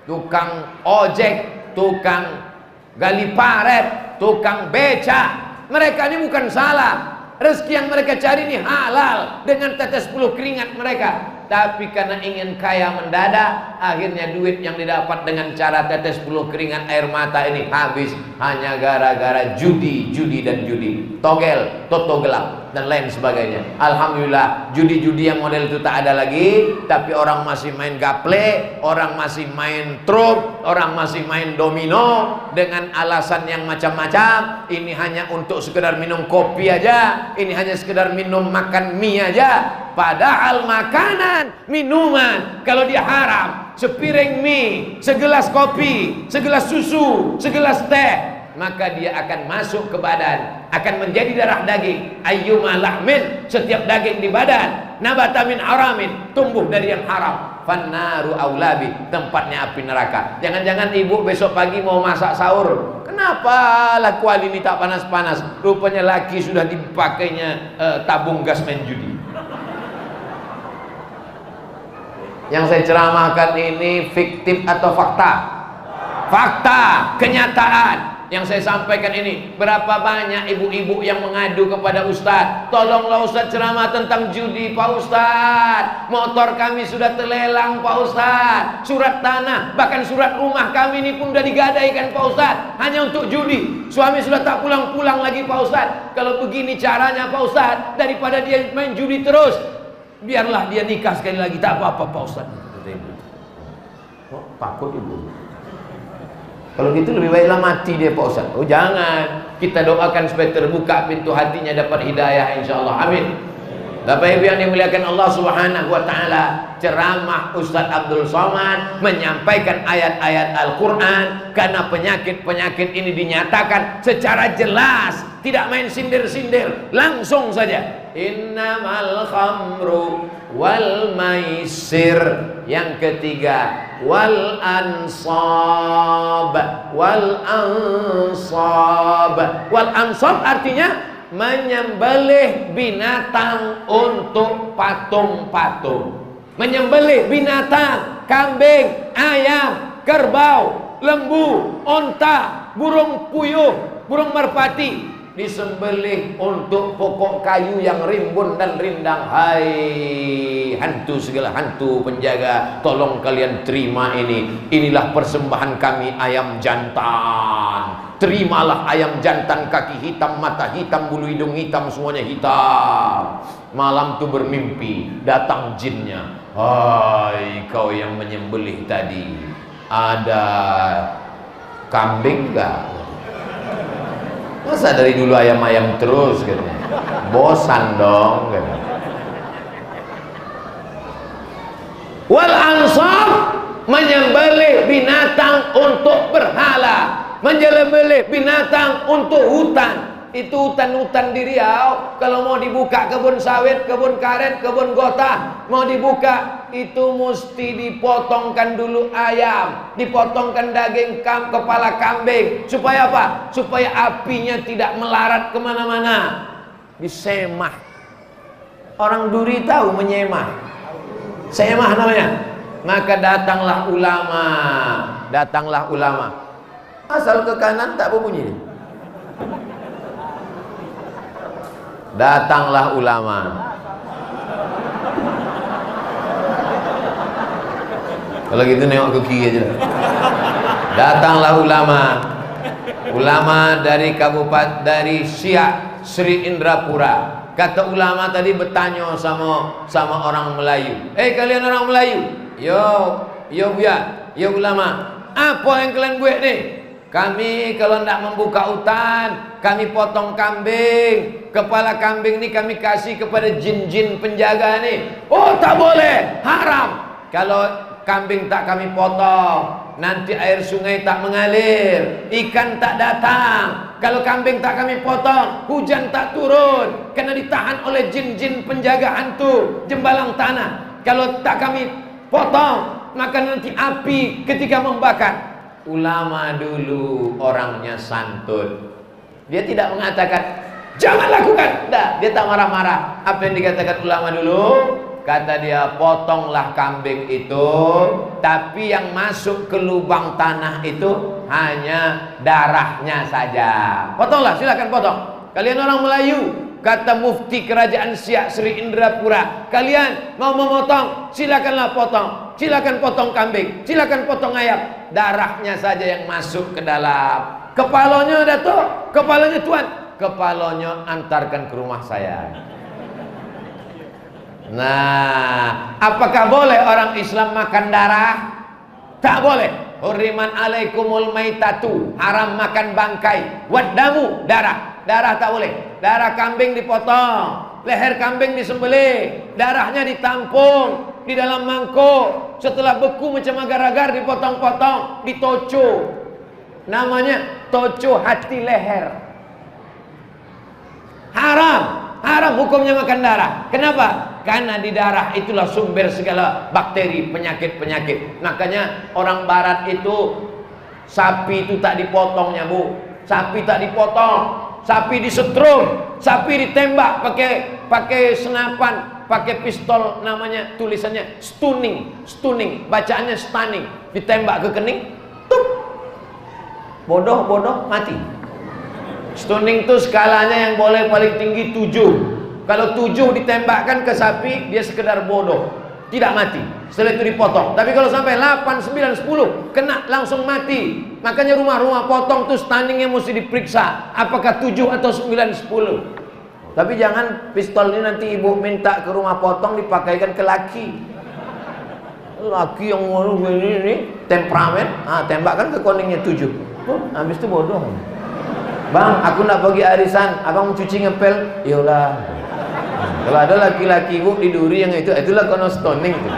tukang ojek, tukang gali paret, tukang beca, mereka ini bukan salah. Rezeki yang mereka cari ini halal dengan tetes bulu keringat mereka. Tapi karena ingin kaya mendadak, akhirnya duit yang didapat dengan cara tetes bulu keringat air mata ini habis hanya gara-gara judi, dan judi. Togel, toto gelap, dan lain sebagainya. Alhamdulillah, judi-judi yang model itu tak ada lagi. Tapi orang masih main gaple, orang masih main truk, orang masih main domino dengan alasan yang macam-macam. Ini hanya untuk sekedar minum kopi aja, ini hanya sekedar minum makan mie aja. Padahal makanan, minuman, kalau dia haram, sepiring mie, segelas kopi, segelas susu, segelas teh, maka dia akan masuk ke badan, akan menjadi darah daging. Ayyuma lahmin, setiap daging di badan, nabata min haramin, tumbuh dari yang haram. Fannaru aulabi, tempatnya api neraka. Jangan-jangan ibu besok pagi mau masak sahur, kenapa lakuan ini tak panas-panas? Rupanya laki sudah dipakainya tabung gas main judi. Yang saya ceramahkan ini fiktif atau fakta? Fakta, kenyataan. Yang saya sampaikan ini, berapa banyak ibu-ibu yang mengadu kepada Ustadz, tolonglah Ustadz ceramah tentang judi Pak Ustadz. Motor kami sudah terlelang Pak Ustadz, surat tanah, bahkan surat rumah kami ini pun sudah digadaikan Pak Ustadz, hanya untuk judi. Suami sudah tak pulang-pulang lagi Pak Ustadz. Kalau begini caranya Pak Ustadz, daripada dia main judi terus, biarlah dia nikah sekali lagi, tak apa-apa Pak Ustaz. Oh, takut ibu. Kalau gitu lebih baiklah mati dia Pak Ustaz. Oh jangan, kita doakan supaya terbuka pintu hatinya, dapat hidayah insyaallah. Amin. Bapak Ibu yang dimuliakan Allah Subhanahu wa taala, ceramah Ustaz Abdul Somad menyampaikan ayat-ayat Al-Qur'an, karena penyakit-penyakit ini dinyatakan secara jelas, tidak main sindir-sindir, langsung saja. Innamal khamru wal maisir. Yang ketiga, wal ansab. Wal ansab artinya menyembelih binatang untuk patung-patung. Menyembelih binatang, kambing, ayam, kerbau, lembu, onta, burung puyuh, burung merpati, disembelih untuk pokok kayu yang rimbun dan rindang. Hai hantu, segala hantu penjaga, tolong kalian terima ini. Inilah persembahan kami ayam jantan. Terimalah ayam jantan, kaki hitam, mata hitam, bulu hidung hitam, semuanya hitam. Malam itu bermimpi, datang jinnya. Hai kau yang menyembelih tadi, Ada kambing nggak? Masa dari dulu ayam-ayam terus gitu. Bosan dong gitu. Wal ansab, menyembelih binatang untuk berhala, menyembelih binatang untuk hutan. Itu hutan-hutan di Riau, kalau mau dibuka kebun sawit, kebun karet, kebun gota, mau dibuka, itu mesti dipotongkan dulu ayam, dipotongkan daging kepala kambing. Supaya apa? Supaya apinya tidak melarat kemana-mana. Disemah. Orang Duri tahu menyemah. Semah namanya. Maka datanglah ulama. Datanglah ulama. Asal ke kanan tak berbunyi. Datanglah ulama. Kalau gitu nengok ke kiri aja. Datanglah ulama. Ulama dari kabupaten, dari Siak Sri Indrapura. Kata ulama tadi bertanya sama orang Melayu. Kalian orang Melayu? Yo buya, yo ulama. Apa yang kalian buat nih? Kami kalau tidak membuka hutan, kami potong kambing. Kepala kambing ini kami kasih kepada jin-jin penjaga nih. Oh, tak boleh, haram. Kalau kambing tak kami potong, nanti air sungai tak mengalir, ikan tak datang. Kalau kambing tak kami potong, hujan tak turun, karena ditahan oleh jin-jin penjaga hantu jembalang tanah. Kalau tak kami potong, maka nanti api ketika membakar. Ulama dulu orangnya santun. Dia tidak mengatakan jangan lakukan. Dia tak marah-marah. Apa yang dikatakan ulama dulu? Kata dia, potonglah kambing itu, tapi yang masuk ke lubang tanah itu hanya darahnya saja. Potonglah, silakan potong. Kalian orang Melayu, kata mufti kerajaan Siak Sri Indrapura, kalian mau memotong, silakanlah potong. Silakan potong kambing, silakan potong ayam, darahnya saja yang masuk ke dalam. Kepalanya Datuk, kepalanya Tuan, kepalanya antarkan ke rumah saya. Nah, apakah boleh orang Islam makan darah? Tak boleh. Hurriman alaikumul maitatu, haram makan bangkai. Waddamu, darah. Darah tak boleh. Darah kambing dipotong, leher kambing disembelih, darahnya ditampung di dalam mangkuk. Setelah beku macam agar-agar dipotong-potong, ditoco. Namanya toco hati leher. Haram, haram hukumnya makan darah. Kenapa? Karena di darah itulah sumber segala bakteri, penyakit-penyakit. Makanya orang barat itu, sapi itu tak dipotongnya bu. Sapi tak dipotong, sapi disetrum, sapi ditembak pakai senapan, pakai pistol, namanya tulisannya stunning, bacaannya stunning, ditembak ke kening, tup, bodoh mati. Stunning itu skalanya yang boleh paling tinggi 7. Kalau 7 ditembakkan ke sapi, dia sekedar bodoh, tidak mati. Setelah itu dipotong. Tapi kalau sampai 8, 9, 10 kena langsung mati. Makanya rumah-rumah potong tuh stunningnya mesti diperiksa, apakah 7 atau 9, 10. Tapi jangan pistol ini nanti ibu minta ke rumah potong dipakaikan ke laki. Laki yang ini temperamen, tembakkan ke koningnya 7. Habis itu bodoh. Bang, aku nak pergi arisan, abang cuci ngepel. Yolah. Kalau ada laki-laki ibu di Duri yang itulah kono stunning tuh.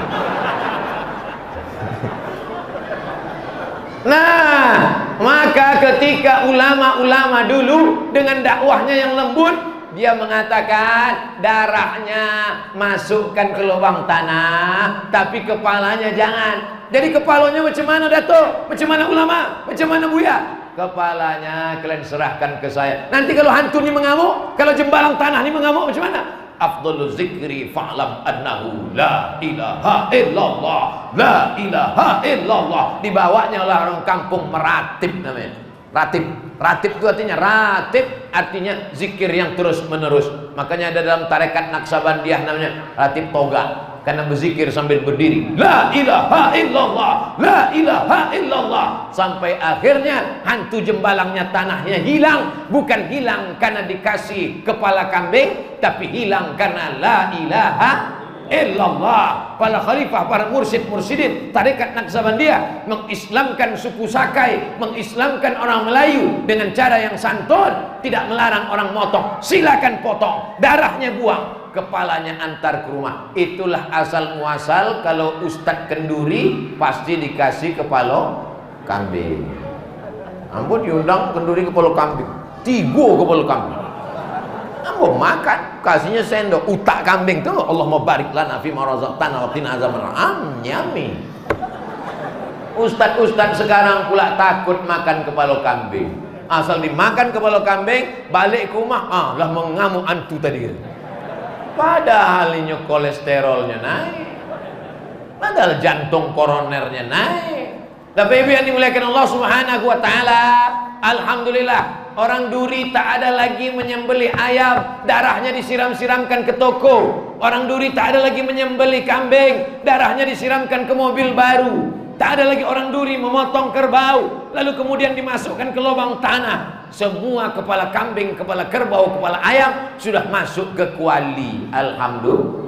Nah, maka ketika ulama-ulama dulu dengan dakwahnya yang lembut, dia mengatakan darahnya masukkan ke lubang tanah, tapi kepalanya jangan. Jadi kepalanya macam mana Datuk? Macam mana ulama? Macam mana Buya? Kepalanya kalian serahkan ke saya. Nanti kalau hantu ini mengamuk, kalau jembalang tanah ini mengamuk, macam mana? Afdhalul zikri fa'lam annahu la ilaha illallah, la ilaha illallah. Dibawanya oleh orang kampung meratib namanya. Ratib itu artinya zikir yang terus menerus. Makanya ada dalam tarekat Naksabandiyah namanya ratib toga, karena berzikir sambil berdiri, la ilaha illallah, la ilaha illallah, sampai akhirnya hantu jembalangnya tanahnya hilang. Bukan hilang karena dikasih kepala kambing, tapi hilang karena la ilaha illallah. Para khalifah, para mursyid-mursyidin tarekat Naqsabandiyah mengislamkan suku Sakai, mengislamkan orang Melayu dengan cara yang santun, tidak melarang orang motong. Silakan potong, darahnya buang, kepalanya antar ke rumah. Itulah asal muasal kalau Ustadz kenduri pasti dikasih kepala kambing. Ampun, diundang kenduri kepala kambing, 3 kepala kambing. Ampun, makan, kasihnya sendok, utak kambing tuh. Allahumma barik lana fi ma razaqtana wa qina azabannar. Nyami. Ustadz sekarang pula takut makan kepala kambing. Asal dimakan kepala kambing, balik ke rumah, lah mengamuk antu tadi. Padahal ini kolesterolnya naik, padahal jantung koronernya naik. Tapi ibu yang dimuliakan Allah Subhanahu wa taala, alhamdulillah orang Duri tak ada lagi menyembelih ayam, darahnya disiram-siramkan ke toko. Orang Duri tak ada lagi menyembelih kambing, darahnya disiramkan ke mobil baru. Tak ada lagi orang Duri memotong kerbau lalu kemudian dimasukkan ke lubang tanah. Semua kepala kambing, kepala kerbau, kepala ayam sudah masuk ke kuali. Alhamdulillah.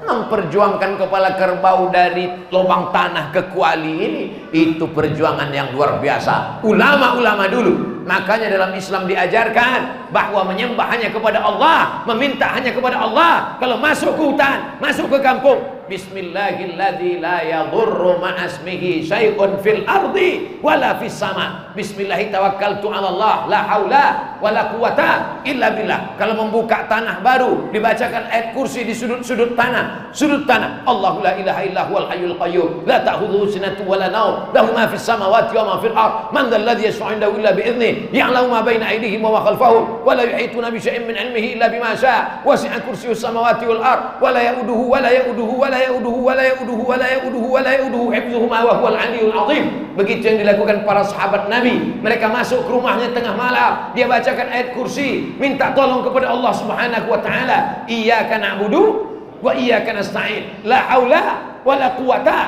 Memperjuangkan kepala kerbau dari lubang tanah ke kuali ini, itu perjuangan yang luar biasa. Ulama-ulama dulu, makanya dalam Islam diajarkan bahwa menyembah hanya kepada Allah, meminta hanya kepada Allah. Kalau masuk ke hutan, masuk ke kampung, bismillahilladzi la yadurru ma'asmihi syai'un fil ardi wala fis sama. Bismillahi tawakkaltu 'ala Allah, la haula wala quwata illa billah. Kalau membuka tanah baru, dibacakan ayat kursi di sudut-sudut tanah. Sudut tanah, Allahu la ilaha illa huwal hayyul qayyum, la ta'khudhuhu sinatun wa la nawm, lahu ma fis samawati wa ma fil ard, man dhal ladzi yashfa'u 'indahu illa bi idhnihi, ya'lamu ma baina aydihim wa ma khalfahum, wa la yuhituna bi syai'in min 'ilmihi illa bima syaa, wasi'a kursiyyuhu samawati wal ard, wa la ya'uduhu wa la ya'uduhu wa la ya'uduhu wa la ya'uduhu wa la ya'uduhu wa la ya'uduhu hifdzuhuma wa huwal 'aliyyul 'azim. Begitu yang dilakukan para sahabat Nabi. Mereka masuk ke rumahnya tengah malam, dia bacakan ayat kursi, minta tolong kepada Allah Subhanahu wa taala. Iyyaka na'budu wa iyyaka nasta'in, la haula wa la quwata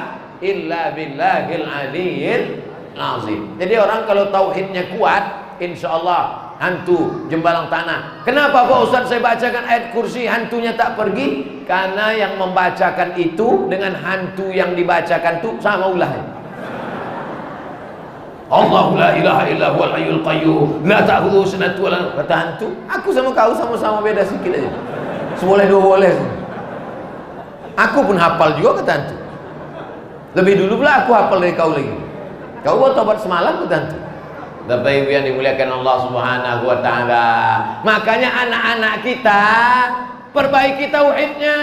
illa billahil aliyyil azim. Jadi orang kalau tauhidnya kuat, insyaallah hantu jembalang tanah. Kenapa Pak Ustaz saya bacakan ayat kursi hantunya tak pergi? Karena yang membacakan itu dengan hantu yang dibacakan itu sama ulahnya. Allahu la ilaha illa huwal hayyul qayyum, la ta'khudhuhu sinatun wa la nawm. Kata hantu, aku sama kau sama-sama beda sikit aja. Seboleh dua boleh. Aku pun hafal juga, kata hantu. Lebih dulu pula aku hafal dari kau lagi. Kau buat tobat semalam, kata hantu. Bapak Ibu yang dimuliakan Allah Subhanahu wa taala. Makanya anak-anak kita perbaiki tauhidnya.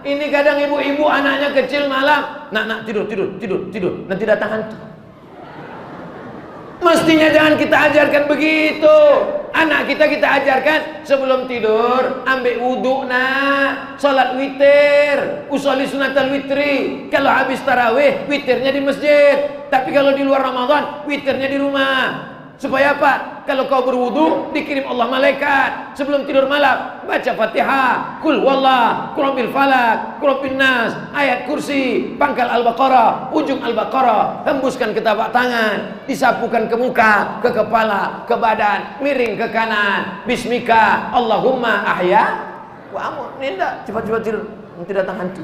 Ini kadang ibu-ibu anaknya kecil malam, nak tidur, nanti datang hantu. Mestinya jangan kita ajarkan begitu. Anak kita ajarkan sebelum tidur ambil wudhu, salat witir, usolli sunatal witri. Kalau habis tarawih witirnya di masjid, tapi kalau di luar Ramadan witirnya di rumah. Supaya apa? Kalau kau berwudu dikirim Allah malaikat sebelum tidur malam, baca Fatihah, Qul huwallah, Qul rabbil falaq, Qul rabbin nas, ayat kursi, pangkal Al-Baqarah, ujung Al-Baqarah, hembuskan ke tapak tangan, disapukan ke muka, ke kepala, ke badan, miring ke kanan. Bismika Allahumma ahya wa amut. Ninda cepat-cepat tidur, nanti datang hantu.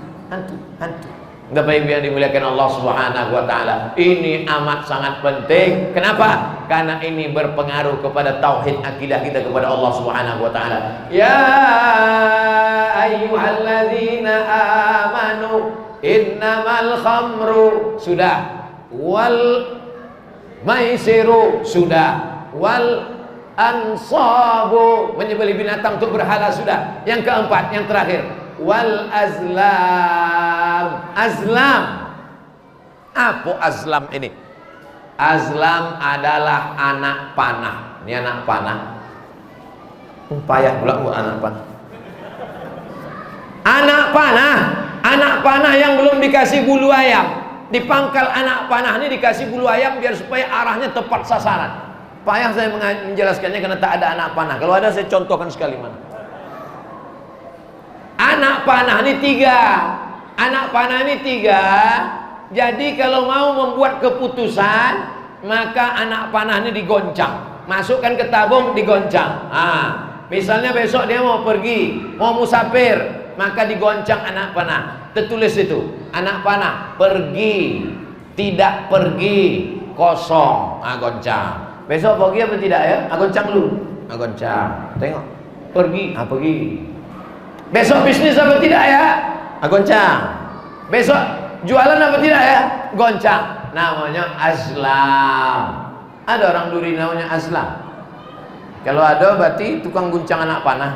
Bapak Ibu yang dimuliakan Allah Subhanahu wa taala, ini amat sangat penting. Kenapa? Karena ini berpengaruh kepada tauhid akidah kita kepada Allah Subhanahu wa taala. Ya ayyuhalladzina amanu innamal khamru sudah, wal maisiru sudah, wal ansabu menyembelih binatang untuk berhala sudah. Yang keempat, yang terakhir, wal azlam. Apa azlam ini? Azlam adalah anak panah. Ini anak panah. Payah pula buat anak panah. Anak panah yang belum dikasih bulu ayam. Dipangkal anak panah ini dikasih bulu ayam biar supaya arahnya tepat sasaran. Payah saya menjelaskannya karena tak ada anak panah. Kalau ada saya contohkan sekali mana. Anak panah ini tiga. Jadi kalau mau membuat keputusan, maka anak panah ini digoncang, masukkan ke tabung, digoncang. Misalnya besok dia mau pergi, mau musafir, maka digoncang anak panah. Tertulis itu, anak panah pergi, tidak pergi, kosong. Goncang. Besok pergi apa tidak ya? Goncang dulu. Goncang. Tengok. Pergi. Pergi. Besok bisnis apa tidak ya? Goncang. Besok jualan apa tidak ya? Goncang. Namanya azlam. Ada orang duri namanya azlam. Kalau ada berarti tukang guncang anak panah.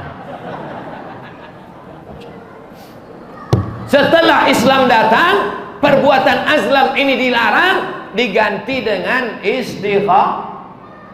Setelah Islam datang, perbuatan azlam ini dilarang, diganti dengan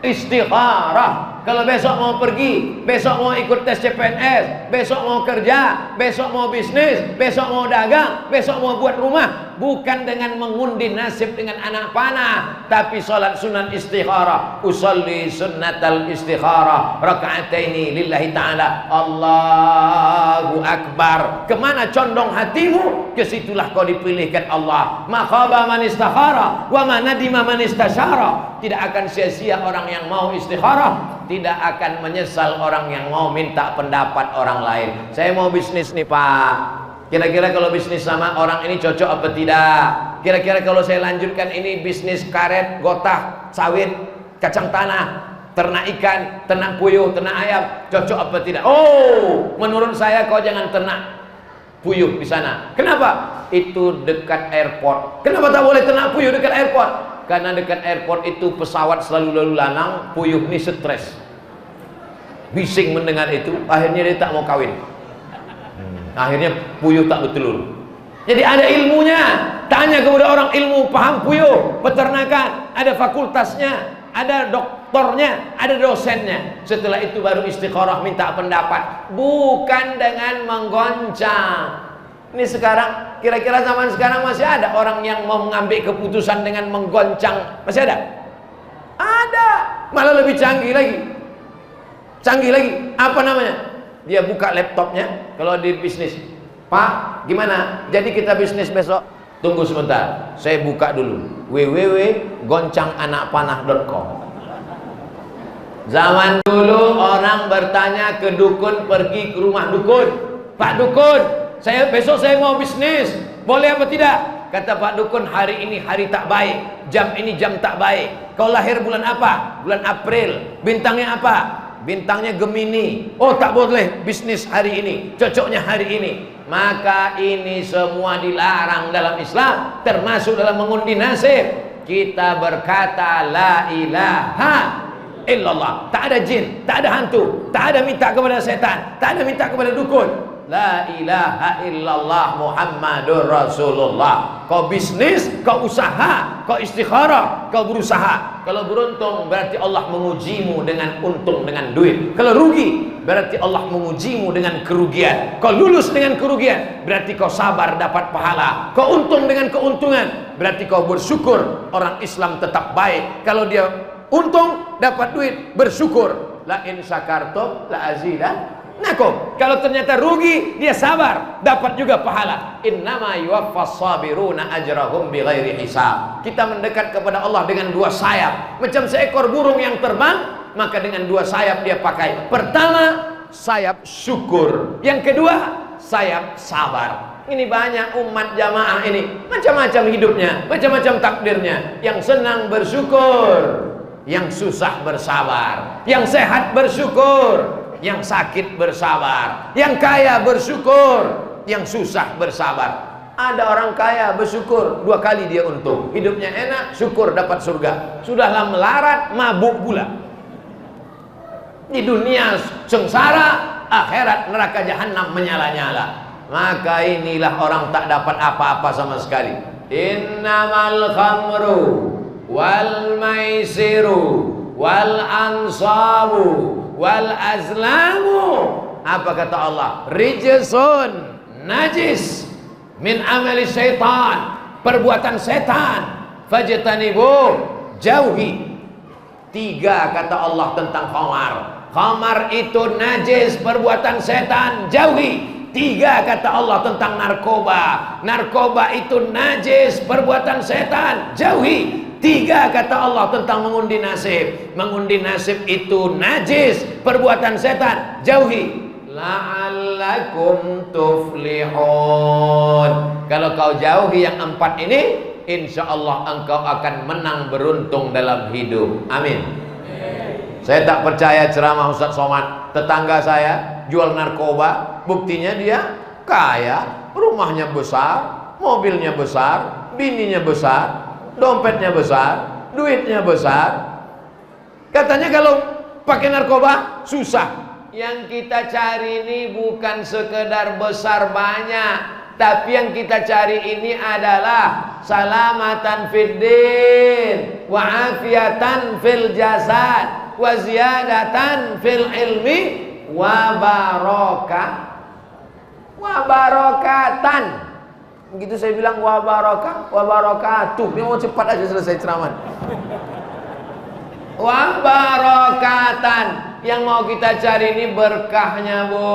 istikharah. Kalau besok mau pergi, besok mau ikut tes CPNS, besok mau kerja, besok mau bisnis, besok mau dagang, besok mau buat rumah, bukan dengan mengundi nasib dengan anak panah, tapi sholat sunnah istikharah. Usolli sunnatal istikharah raka'ataini lillahi ta'ala. Allahu Akbar. Kemana condong hatimu, kesitulah kau dipilihkan Allah. Ma khaba man istakhara wa ma nadima man istasyara. Tidak akan sia-sia orang yang mau istikharah, tidak akan menyesal orang yang mau minta pendapat orang lain. Saya mau bisnis nih Pak, kira-kira kalau bisnis sama orang ini cocok apa tidak? Kira-kira kalau saya lanjutkan ini bisnis karet, gotah, sawit, kacang tanah, ternak ikan, ternak puyuh, ternak ayam, cocok apa tidak? Oh, menurut saya kau jangan ternak puyuh di sana. Kenapa? Itu dekat airport. Kenapa tak boleh ternak puyuh dekat airport? Karena dekat airport itu pesawat selalu lalu lalang, puyuh ini stres, bising mendengar itu, akhirnya dia tak mau kawin. Akhirnya puyuh tak bertelur. Jadi ada ilmunya. Tanya kepada orang ilmu, paham puyuh, peternakan, ada fakultasnya, ada doktornya, ada dosennya. Setelah itu baru istikharah, minta pendapat, bukan dengan menggoncang. Ini sekarang, kira-kira zaman sekarang masih ada orang yang mau mengambil keputusan dengan menggoncang? Masih ada? Ada. Malah lebih canggih lagi. Canggih lagi. Apa namanya? Dia buka laptopnya. Kalau di bisnis, Pak, gimana? Jadi kita bisnis besok? Tunggu sebentar, saya buka dulu www.goncanganakpanah.com. Zaman dulu orang bertanya ke dukun, pergi ke rumah dukun, Pak Dukun, besok saya mau bisnis, boleh apa tidak? Kata Pak Dukun, hari ini hari tak baik, jam ini jam tak baik. Kau lahir bulan apa? Bulan April. Bintangnya apa? Bintangnya Gemini. Oh, tak boleh bisnis hari ini, cocoknya hari ini. Maka ini semua dilarang dalam Islam, termasuk dalam mengundi nasib. Kita berkata la ilaha illallah. Tak ada jin, tak ada hantu, tak ada minta kepada setan, tak ada minta kepada dukun. La ilaha illallah Muhammadur Rasulullah. Kau bisnis, kau usaha, kau istikharah, kau berusaha. Kalau beruntung berarti Allah mengujimu dengan untung, dengan duit. Kalau rugi berarti Allah mengujimu dengan kerugian. Kau lulus dengan kerugian berarti kau sabar dapat pahala. Kau untung dengan keuntungan berarti kau bersyukur. Orang Islam tetap baik. Kalau dia untung dapat duit, bersyukur. La in syakartum la azidannakum. Kalau ternyata rugi, dia sabar, dapat juga pahala. Innama yuwaffas sabiruna ajrahum bighairi hisab. Kita mendekat kepada Allah dengan dua sayap, macam seekor burung yang terbang, maka dengan dua sayap dia pakai. Pertama, sayap syukur. Yang kedua, sayap sabar. Ini banyak umat jamaah ini, macam-macam hidupnya, macam-macam takdirnya. Yang senang bersyukur, yang susah bersabar, yang sehat bersyukur, yang sakit bersabar, yang kaya bersyukur, yang susah bersabar. Ada orang kaya bersyukur, 2 kali dia untung, hidupnya enak, syukur dapat surga. Sudahlah melarat, mabuk pula. Di dunia sengsara, akhirat neraka jahanam menyala-nyala. Maka inilah orang tak dapat apa-apa sama sekali. Innamal khamru wal maisiru wal ansabu wal azlamu, apa kata Allah? Rijsun, najis, min amali syaitan, perbuatan setan. Fajtanibu, jauhi. 3 kata Allah tentang khamar. Khamar itu najis, perbuatan setan, jauhi. 3 kata Allah tentang narkoba. Narkoba itu najis, perbuatan setan, jauhi. 3 kata Allah tentang mengundi nasib. Mengundi nasib itu najis, perbuatan setan, jauhi. la'allakum tuflihun. Kalau kau jauhi yang 4 ini, insya Allah engkau akan menang beruntung dalam hidup. Amin. Saya tak percaya ceramah Ustaz Somad. Tetangga saya jual narkoba, buktinya dia kaya, rumahnya besar, mobilnya besar, bininya besar, dompetnya besar, duitnya besar. Katanya kalau pakai narkoba susah. Yang kita cari ini bukan sekedar besar banyak, tapi yang kita cari ini adalah salamatan fid din wa afiatan fil jasad wa ziyadatan fil ilmi wa barakatan. Begitu saya bilang wa barakatuh. Ini mau cepat aja selesai ceramah. Wa barakatan. Yang mau kita cari ini berkahnya, Bu.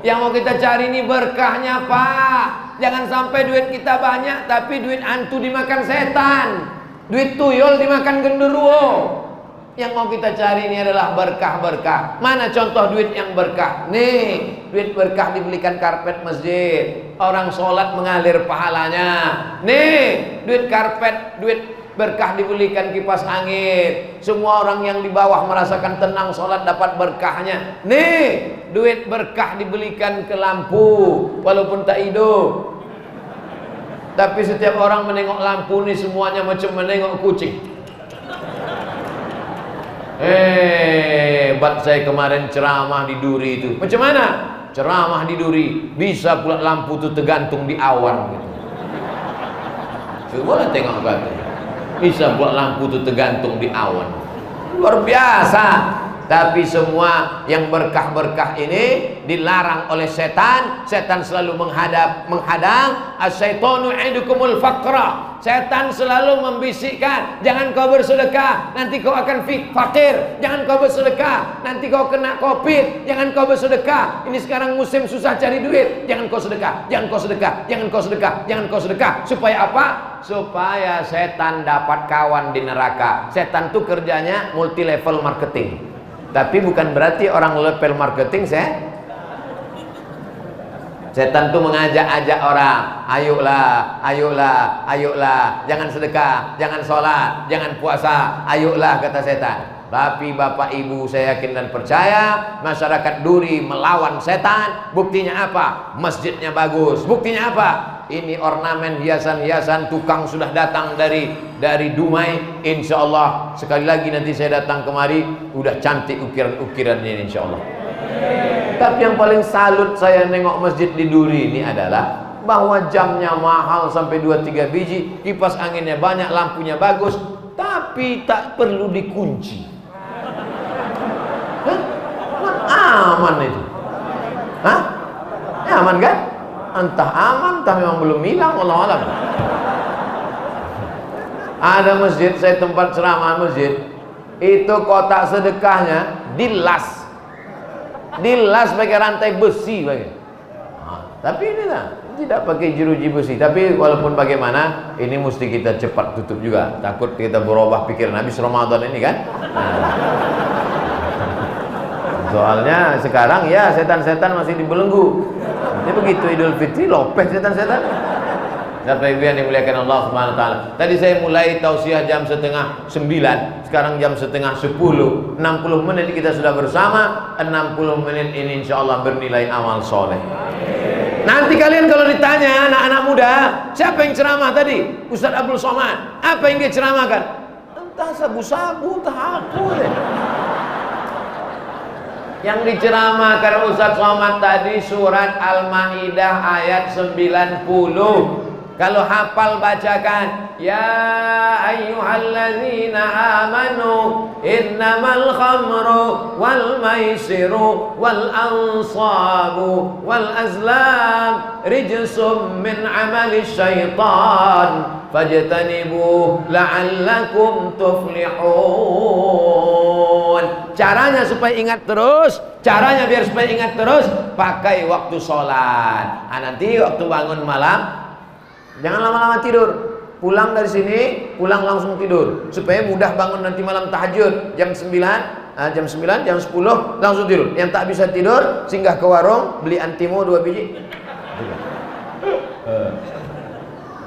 Yang mau kita cari ini berkahnya, Pak. Jangan sampai duit kita banyak tapi duit hantu dimakan setan, duit tuyul dimakan genderuwo. Yang mau kita cari ini adalah berkah-berkah. Mana contoh duit yang berkah? Nih, duit berkah dibelikan karpet masjid, orang sholat mengalir pahalanya. Nih, duit karpet, duit berkah dibelikan kipas angin, semua orang yang di bawah merasakan tenang sholat dapat berkahnya. Nih, duit berkah dibelikan ke lampu walaupun tak hidup, tapi setiap orang menengok lampu nih semuanya macam menengok kucing. Hebat saya kemarin ceramah di Duri itu. Macam mana? Ceramah di Duri bisa pula lampu itu tergantung di awan gitu. Coba tengok katanya. Bisa buat lampu itu tergantung di awan. Luar biasa. Tapi semua yang berkah-berkah ini dilarang oleh setan. Setan selalu menghadang. As-syaitanu ya'idukumul faqra. Setan selalu membisikkan, jangan kau bersedekah, nanti kau akan fakir. Jangan kau bersedekah, nanti kau kena Covid. Jangan kau bersedekah, ini sekarang musim susah cari duit. Jangan kau sedekah, jangan kau sedekah, jangan kau sedekah, jangan kau sedekah. Supaya apa? Supaya setan dapat kawan di neraka. Setan tuh kerjanya multi level marketing. Tapi bukan berarti orang level marketing setan tuh mengajak-ajak orang, ayolah, ayolah, ayolah, jangan sedekah, jangan sholat, jangan puasa, ayolah kata setan. Tapi Bapak Ibu saya yakin dan percaya masyarakat Duri melawan setan. Buktinya apa? Masjidnya bagus. Buktinya apa? Ini ornamen hiasan-hiasan, tukang sudah datang dari Dumai. Insya Allah sekali lagi nanti saya datang kemari, udah cantik ukiran-ukirannya insya Allah. Tapi yang paling salut saya nengok masjid di Duri ini adalah bahwa jamnya mahal sampai 2-3 biji, kipas anginnya banyak, lampunya bagus, tapi tak perlu dikunci. Aman itu. Hah? Aman kan? Entah aman, entah memang belum hilang, wallahu alam. Ada masjid, saya tempat ceramah masjid, itu kotak sedekahnya dilas pakai rantai besi pakai. Tapi ini lah tidak pakai jeruji besi. Tapi walaupun bagaimana, ini mesti kita cepat tutup juga. Takut kita berubah pikiran habis Ramadan ini kan. Soalnya sekarang ya setan-setan masih dibelenggu. Ini begitu Idul Fitri lopeh setan-setan. Bapak Ibu yang dimuliakan Allah Subhanahu wa taala. Tadi saya mulai tausiah jam 8:30, sekarang jam 9:30. 60 menit kita sudah bersama. 60 menit ini insyaallah bernilai amal soleh. Nanti kalian kalau ditanya anak-anak muda, siapa yang ceramah tadi? Ustaz Abdul Somad. Apa yang dia ceramahkan? Entah sabu-sabu, entah aku deh. Yang diceramahkan Ustaz Somad tadi surat Al-Maidah ayat 90. Kalau hafal bacakan, ya ayyuhalladzina amanu innamal khamru wal maisiru wal ansabu wal azlam rijsum min amali syaitan fajtanibuh la'allakum tuflihun. Caranya supaya ingat terus, caranya biar supaya ingat terus, pakai waktu sholat. Nanti waktu bangun malam jangan lama-lama tidur. Pulang dari sini, pulang langsung tidur supaya mudah bangun nanti malam tahajud jam 9. jam 9, jam 10 langsung tidur. Yang tak bisa tidur, singgah ke warung, beli Antimo 2 biji.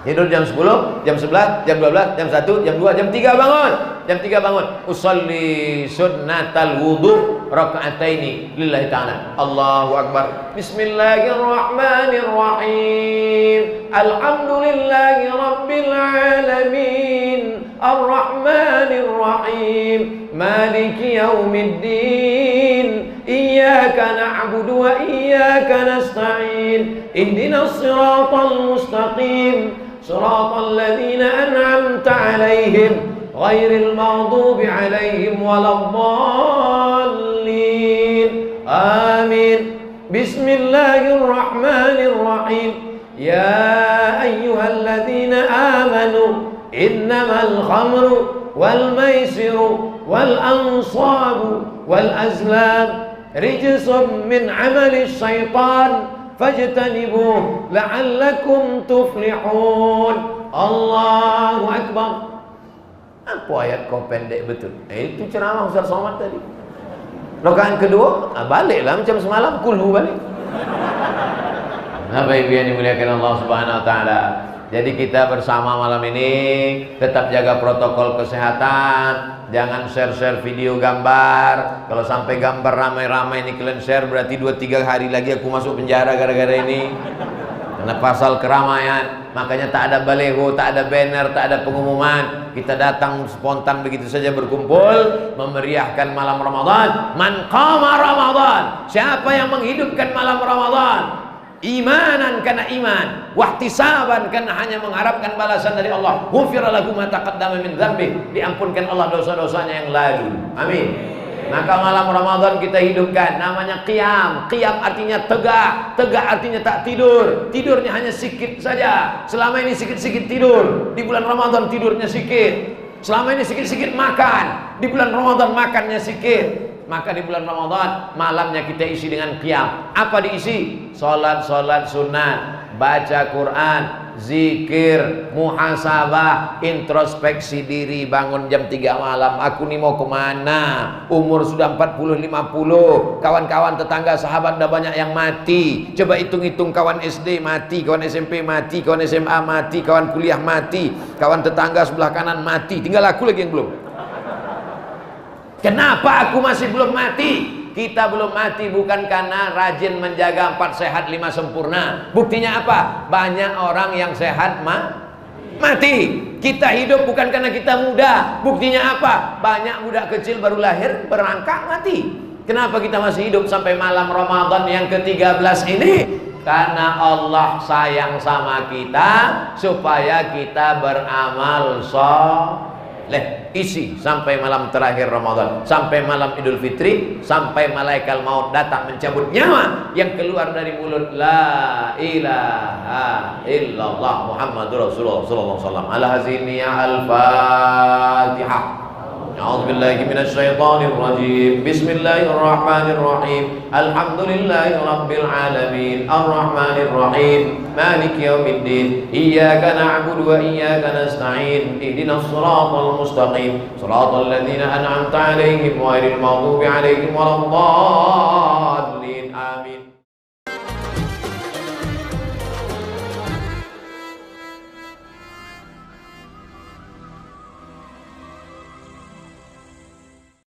Tidur jam 10, jam 11, jam 12, jam 1, jam 2, jam 3 bangun. Jam 3 bangun. Usolli sunnatal wudu raka'ataini lillahi ta'ala. Allahu akbar. Bismillahirrahmanirrahim. Alhamdulillahi rabbil alamin. Ar-Rahmanir Rahim. Maliki yaumiddin. Iyyaka na'budu wa iyyaka nasta'in. Ihdinas siratal mustaqim. Siratal ladzina an'amta 'alaihim ghairil maghdubi 'alaihim waladdallin. Amin. Bismillahirrahmanirrahim. Ya ayyuhalladzina amanu innamal khamru wal maisiru wal ansabu wal azlam rijsun min 'amali syaitan fajtanibuh la'allakum tuflihun. Allahu akbar. Apa ayat kau pendek betul? Itu ceramah Ustaz Somad tadi. Rakaat kedua, baliklah macam semalam, kulhu balik. Bapak Ibu yang dimuliakan Allah Subhanahu wa taala. Jadi kita bersama malam ini tetap jaga protokol kesehatan. Jangan share-share video gambar. Kalau sampai gambar ramai-ramai ini kalian share, berarti 2-3 hari lagi aku masuk penjara gara-gara ini. Karena pasal keramaian. Makanya tak ada baleho, tak ada banner, tak ada pengumuman. Kita datang spontan begitu saja berkumpul memeriahkan malam Ramadan. Man qama Ramadan. Siapa yang menghidupkan malam Ramadan? Imanan karena iman, wahtisaban karena hanya mengharapkan balasan dari Allah. Ghufira lahu ma taqaddama min dzambi, diampunkan Allah dosa-dosanya yang lalu. Amin. Maka malam Ramadan kita hidupkan, namanya qiyam. Qiyam artinya tegak, tegak artinya tak tidur. Tidurnya hanya sedikit saja. Selama ini sedikit-sedikit tidur. Di bulan Ramadan tidurnya sedikit. Selama ini sedikit-sedikit makan. Di bulan Ramadan makannya sedikit. Maka di bulan Ramadan malamnya kita isi dengan qiyam. Apa diisi? Salat-salat sunat, baca Quran, zikir, muhasabah, introspeksi diri. Bangun jam 3 malam, aku nih mau kemana? Umur sudah 40-50. Kawan-kawan tetangga sahabat udah banyak yang mati. Coba hitung-hitung, kawan SD mati, kawan SMP mati, kawan SMA mati, kawan kuliah mati, kawan tetangga sebelah kanan mati. Tinggal aku lagi yang belum. Kenapa aku masih belum mati? Kita belum mati bukan karena rajin menjaga 4 sehat 5 sempurna. Buktinya apa? Banyak orang yang sehat mati. Kita hidup bukan karena kita muda. Buktinya apa? Banyak budak kecil baru lahir berangkat mati. Kenapa kita masih hidup sampai malam Ramadan yang ke-13 ini? Karena Allah sayang sama kita supaya kita beramal soleh. Isi sampai malam terakhir Ramadan, sampai malam Idul Fitri, sampai malaikat maut datang mencabut nyawa yang keluar dari mulut la ilaha illallah Muhammadur Rasulullah sallallahu alaihi wasallam. Al-Haziniyah Al-Fatihah. A'udzubillahi minasyaitonir rajim. Bismillahirrahmanirrahim. Alhamdulillahi rabbil alamin. Arrahmanir rahim. Maliki yaumiddin. Iyyaka na'budu wa iyyaka nasta'in. Ihdinas siratal mustaqim. Siratal ladzina an'amta 'alaihim ghairil maghdubi 'alaihim waladdallin.